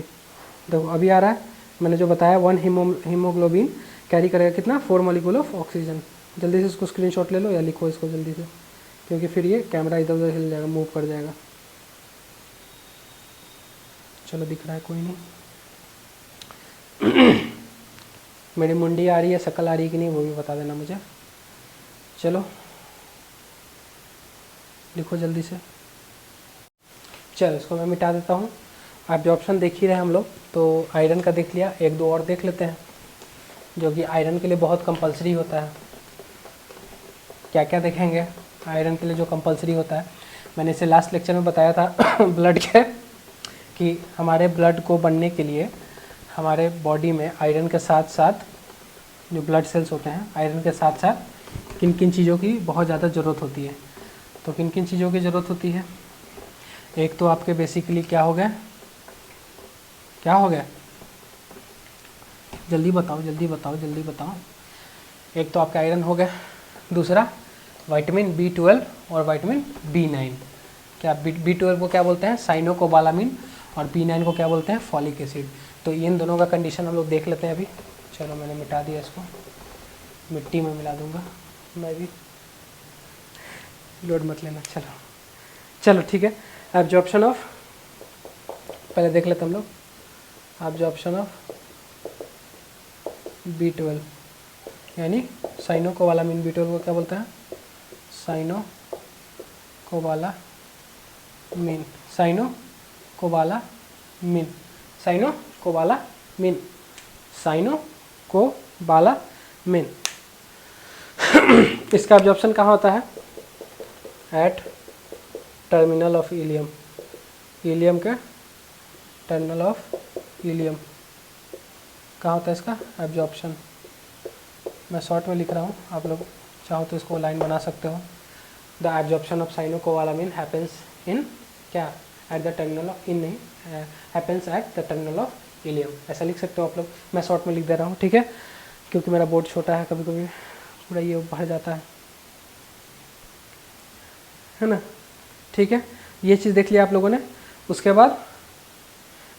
देखो अभी आ रहा है। मैंने जो बताया 1 हीमोग्लोबिन कैरी करेगा कितना, 4 मॉलिक्यूल ऑफ ऑक्सीजन। जल्दी से इसको स्क्रीनशॉट ले लो या लिखो इसको जल्दी से, क्योंकि फिर ये कैमरा इधर उधर हिल जाएगा, मूव कर जाएगा। चलो दिख रहा है, कोई नहीं। मेरी मुंडी आ रही है, शक्ल आ रही है कि नहीं वो भी बता देना मुझे। चलो लिखो जल्दी से। चलो इसको मैं मिटा देता हूँ। आप जो ऑप्शन देख ही रहे हम लोग, तो आयरन का देख लिया, एक दो और देख लेते हैं जो कि आयरन के लिए बहुत कंपलसरी होता है। क्या क्या देखेंगे आयरन के लिए जो कंपलसरी होता है, मैंने इसे लास्ट लेक्चर में बताया था ब्लड के, कि हमारे ब्लड को बनने के लिए हमारे बॉडी में आयरन के साथ साथ जो ब्लड सेल्स होते हैं, आयरन के साथ साथ किन किन चीज़ों की बहुत ज़्यादा ज़रूरत होती है। तो किन किन चीज़ों की ज़रूरत होती है, एक तो आपके बेसिकली क्या हो गया, क्या हो गया, जल्दी बताओ जल्दी बताओ जल्दी बताओ। एक तो आपका आयरन हो गया, दूसरा विटामिन B12 और विटामिन B9। क्या B12 को क्या बोलते हैं, साइनोकोबालामिन, और B9 को क्या बोलते हैं, फॉलिक एसिड। तो इन दोनों का कंडीशन हम लोग देख लेते हैं अभी। चलो मैंने मिटा दिया इसको, मिट्टी में मिला दूंगा मैं भी, लोड मत लेना। चलो चलो ठीक है। एब्जॉर्प्शन ऑफ, पहले देख लेते हम लोग, एब्जॉर्प्शन ऑफ B12 यानी साइनोकोबालामिन। B12 को क्या बोलते हैं, साइनोकोबालामिन, साइनोकोबालामिन, साइनोकोबालामिन, साइनोकोबालामिन। इसका एब्जॉर्प्शन कहाँ होता है, at terminal of ileum, ileum के टर्मिनल ऑफ इलियम कहाँ होता है इसका एब्जॉर्प्शन। मैं शॉर्ट में लिख रहा हूँ, आप लोग चाहो तो इसको लाइन बना सकते हो। The absorption of cyanocobalamin happens in क्या, at the terminal of, in नहीं, happens at the terminal of ileum, ऐसा लिख सकते हो आप लोग। मैं शॉर्ट में लिख दे रहा हूँ, ठीक है, क्योंकि मेरा बोर्ड छोटा है, कभी कभी पूरा ये भर जाता है ना। ठीक है, ये चीज़ देख लिया आप लोगों ने। उसके बाद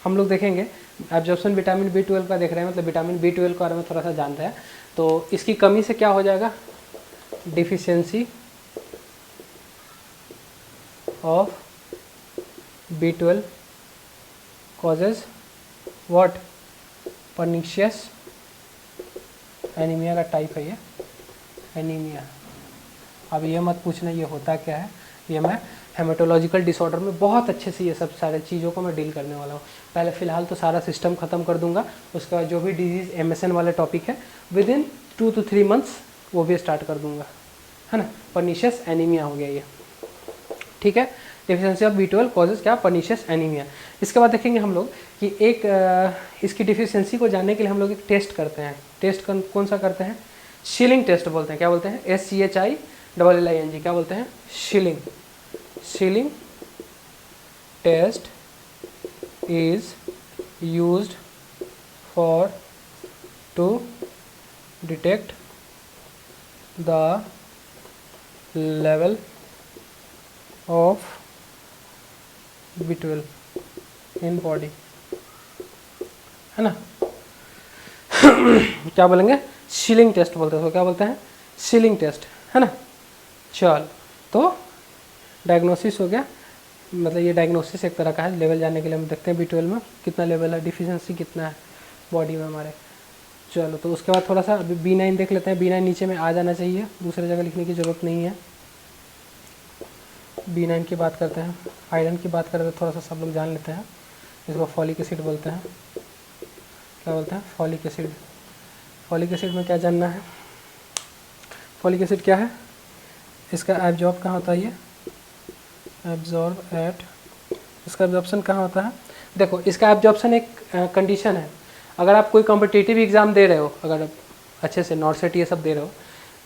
हम लोग देखेंगे एब्जॉर्प्शन विटामिन B12 का देख रहे हैं, मतलब विटामिन B12 के बारे में थोड़ा सा जान रहे हैं। तो इसकी कमी से क्या हो जाएगा, deficiency of B12 causes what, pernicious anaemia का टाइप है ये, एनीमिया। अब ये मत पूछना ये होता क्या है, ये मैं हेमेटोलॉजिकल डिसऑर्डर में बहुत अच्छे से ये सब सारे चीज़ों को मैं डील करने वाला हूँ। पहले फ़िलहाल तो सारा सिस्टम ख़त्म कर दूंगा, उसके बाद जो भी डिजीज़ MSN वाले टॉपिक है विद इन 2 to 3 months वो भी स्टार्ट कर दूंगा, है ना। पर्निशियस एनीमिया हो गया ये, ठीक है। डिफिशियंसी ऑफ B12 कॉजेज क्या, पर्निशियस एनीमिया। इसके बाद देखेंगे हम लोग कि एक इसकी डिफिशियंसी को जानने के लिए हम लोग एक टेस्ट करते हैं। टेस्ट कौन सा करते हैं, शिलिंग टेस्ट बोलते हैं। क्या बोलते हैं, SCHILLING, क्या बोलते हैं, Schilling. Schilling test is used for to detect the level of B12 in body, है ना। क्या बोलेंगे, शिलिंग टेस्ट बोलते हैं, तो क्या बोलते हैं, शिलिंग टेस्ट, है ना। चल तो डायग्नोसिस हो गया, मतलब ये डायग्नोसिस एक तरह का है। लेवल जानने के लिए हम देखते हैं B12 में कितना लेवल है, डिफिशियंसी कितना है बॉडी में हमारे। चलो तो उसके बाद थोड़ा सा अभी B9 देख लेते हैं। B9 नीचे में आ जाना चाहिए, दूसरे जगह लिखने की ज़रूरत नहीं है। B9 की बात करते हैं, आयरन की बात करें तो थोड़ा सा सब लोग जान लेते हैं। इसको फॉलिक एसिड बोलते हैं। क्या बोलते हैं, फॉलिक एसिड। फॉलिक एसिड में क्या जानना है, फॉलिक एसिड क्या है, इसका एब्जॉर्ब कहाँ होता है, ये एब्जॉर्ब एट, इसका एब्जॉर्प्शन कहाँ होता है। देखो इसका एब्जॉर्प्शन एक कंडीशन है। अगर आप कोई कॉम्पिटिटिव एग्ज़ाम दे रहे हो, अगर आप अच्छे से नॉट सेट ये सब दे रहे हो,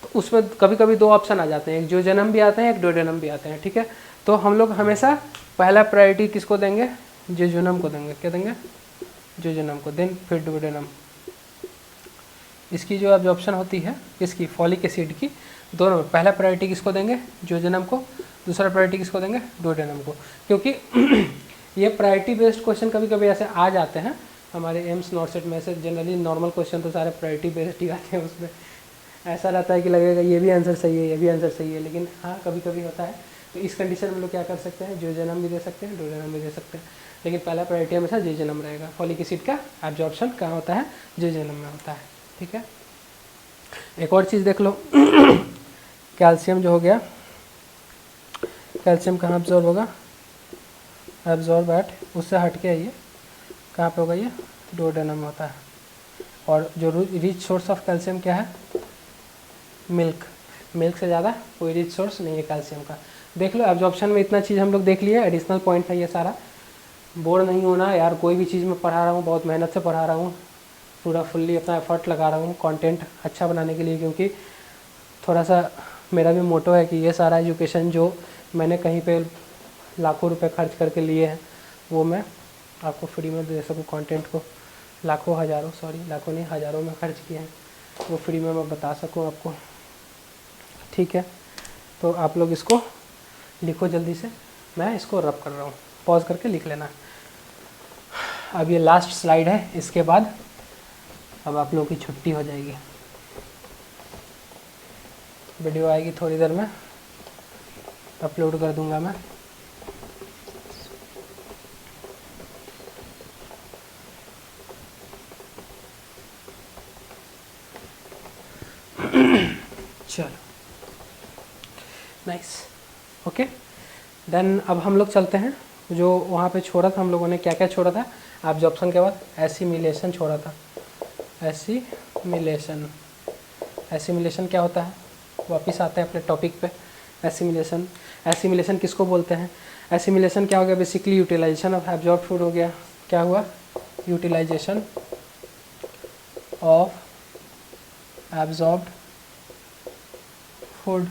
तो उसमें कभी कभी 2 ऑप्शन आ जाते हैं, एक जो जन्म भी आते हैं, एक डोडेनम भी आते हैं, ठीक है। तो हम लोग हमेशा पहला प्रायोरिटी किसको देंगे, जिजोनम को देंगे, क्या देंगे, जिजोनम को, देन फिर डुओडेनम। इसकी जो एब्जॉर्प्शन होती है किसकी, फॉलिक एसिड की, दोनों में पहला प्रायोरिटी किसको देंगे, जिजोनम को, दूसरा प्रायोरिटी किसको देंगे, डुओडेनम को। क्योंकि ये प्रायोरिटी बेस्ड क्वेश्चन कभी कभी ऐसे आ जाते हैं हमारे एम्स नॉर्सेट में से। जनरली नॉर्मल क्वेश्चन तो सारे प्रायोरिटी बेस्ड ही आते हैं, उसमें ऐसा रहता है कि लगेगा ये भी आंसर सही है, ये भी आंसर सही है, लेकिन हाँ कभी कभी होता है। तो इस कंडीशन में लोग क्या कर सकते हैं, जिजोनम भी दे सकते हैं, डुओडेनम भी दे सकते हैं, लेकिन पहला प्रायोरिटी हमेशा जिजोनम रहेगा। फॉलिक एसिड का एब्जॉर्प्शन कहाँ होता है, जिजोनम में होता है। ठीक है, एक और चीज़ देख लो कैल्शियम जो हो गया, कैल्शियम कहाँ एब्जॉर्ब होगा, एब्जॉर्ब एट, उससे हट के आइए कहाँ पे होगा, ये डुओडेनम में होता है। और जो रिच सोर्स ऑफ कैल्शियम क्या है, मिल्क, मिल्क से ज़्यादा कोई रिच सोर्स नहीं है कैल्शियम का। देख लो एब्जॉर्प्शन में इतना चीज़ हम लोग देख लिए, एडिशनल पॉइंट है ये सारा। बोर नहीं होना यार, कोई भी चीज़ मैं पढ़ा रहा हूँ बहुत मेहनत से पढ़ा रहा हूँ, पूरा फुल्ली अपना एफर्ट लगा रहा हूँ कंटेंट अच्छा बनाने के लिए, क्योंकि थोड़ा सा मेरा भी मोटो है कि ये सारा एजुकेशन जो मैंने कहीं पे लाखों रुपए खर्च करके लिए हैं वो मैं आपको फ्री में दे सकूँ। कंटेंट को लाखों हज़ारों, सॉरी लाखों नहीं हज़ारों में खर्च किए हैं, वो फ्री में मैं बता सकूँ आपको। ठीक है, तो आप लोग इसको लिखो जल्दी से, मैं इसको रब कर रहा हूँ, पॉज करके लिख लेना। अब ये लास्ट स्लाइड है, इसके बाद अब आप लोगों की छुट्टी हो जाएगी। वीडियो आएगी थोड़ी देर में, अपलोड कर दूंगा मैं। चलो नाइस, ओके देन अब हम लोग चलते हैं। जो वहाँ पे छोड़ा था हम लोगों ने, क्या क्या छोड़ा था एब्जॉर्प्शन के बाद, एसिमिलेशन छोड़ा था। एसिमिलेशन, एसिमिलेशन क्या होता है, वापस आते हैं अपने टॉपिक पे। एसिमिलेशन, एसिमिलेशन किसको बोलते हैं, एसिमिलेशन क्या हो गया, basically utilization of absorb food हो गया। क्या हुआ, यूटिलाइजेशन ऑफ एब्जॉर्ब्ड फूड,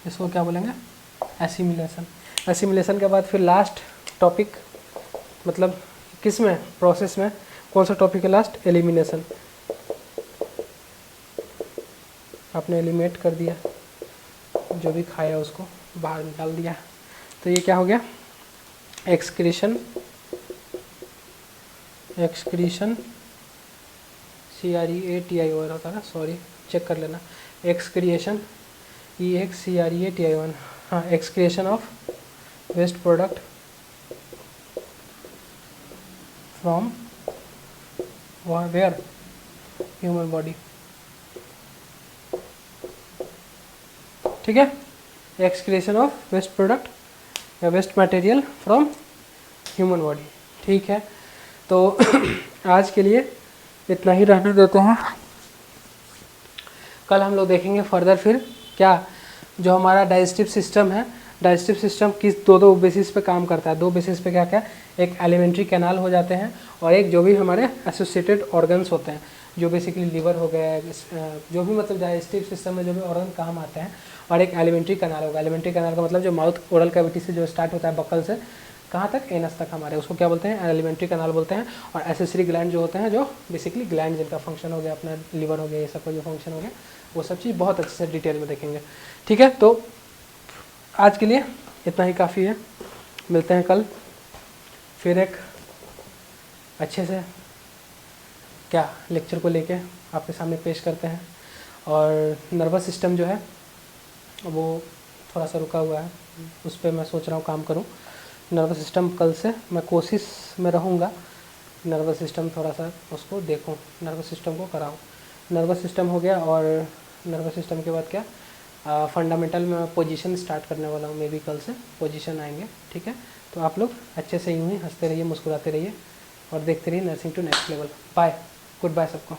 इसको क्या बोलेंगे, एसिमिलेशन। एसिमिलेशन के बाद फिर लास्ट टॉपिक, मतलब किस में, प्रोसेस में कौन सा टॉपिक है लास्ट, एलिमिनेशन। आपने एलिमिनेट कर दिया, जो भी खाया उसको बाहर निकाल दिया, तो ये क्या हो गया, एक्सक्रीशन, एक्सक्रीशन CREATION होता है ना, सॉरी चेक कर लेना, एक्सक्रिएशन EXCREATION, हाँ excretion of waste product from where, human body. ठीक है, एक्सक्रिएशन ऑफ वेस्ट प्रोडक्ट या waste material from human body. ठीक है, तो आज के लिए इतना ही रहने देते हैं। कल हम लोग देखेंगे फर्दर फिर क्या, जो हमारा डाइजेस्टिव सिस्टम है, डाइजेस्टिव सिस्टम किस दो बेसिस पे काम करता है, दो बेसिस पे क्या क्या, एक एलिमेंट्री कैनाल हो जाते हैं और एक जो भी हमारे एसोसिएटेड ऑर्गन्स होते हैं, जो बेसिकली लिवर हो गया, जो भी मतलब डाइजेस्टिव सिस्टम में जो भी ऑर्गन काम आते हैं, और एक एलिमेंट्री कैनाल होगा। एलिमेंट्री कैनाल का मतलब जो माउथ ओरल कैविटी से जो स्टार्ट होता है बक्कल से कहाँ तक, एनस तक हमारे, उसको क्या बोलते हैं, एलिमेंट्री कैनाल बोलते हैं। और एसेसरी ग्लैंड जो होते हैं, जो बेसिकली ग्लैंड जिनका फंक्शन हो गया, अपना लिवर हो गया, ये सब का जो फंक्शन हो गया, वो सब चीज़ बहुत अच्छे से डिटेल में देखेंगे। ठीक है, तो आज के लिए इतना ही काफ़ी है, मिलते हैं कल फिर एक अच्छे से क्या लेक्चर को लेके आपके सामने पेश करते हैं। और नर्वस सिस्टम जो है वो थोड़ा सा रुका हुआ है, उस पर मैं सोच रहा हूँ काम करूँ। नर्वस सिस्टम कल से मैं कोशिश में रहूँगा, नर्वस सिस्टम थोड़ा सा उसको देखूँ, नर्वस सिस्टम को कराऊँ। नर्वस सिस्टम हो गया, और नर्वस सिस्टम के बाद क्या, फंडामेंटल में पोजीशन स्टार्ट करने वाला हूँ, मे बी कल से पोजीशन आएंगे। ठीक है, तो आप लोग अच्छे से यूँ ही हंसते रहिए, मुस्कुराते रहिए और देखते रहिए nursing to next level. Bye, good bye सबको।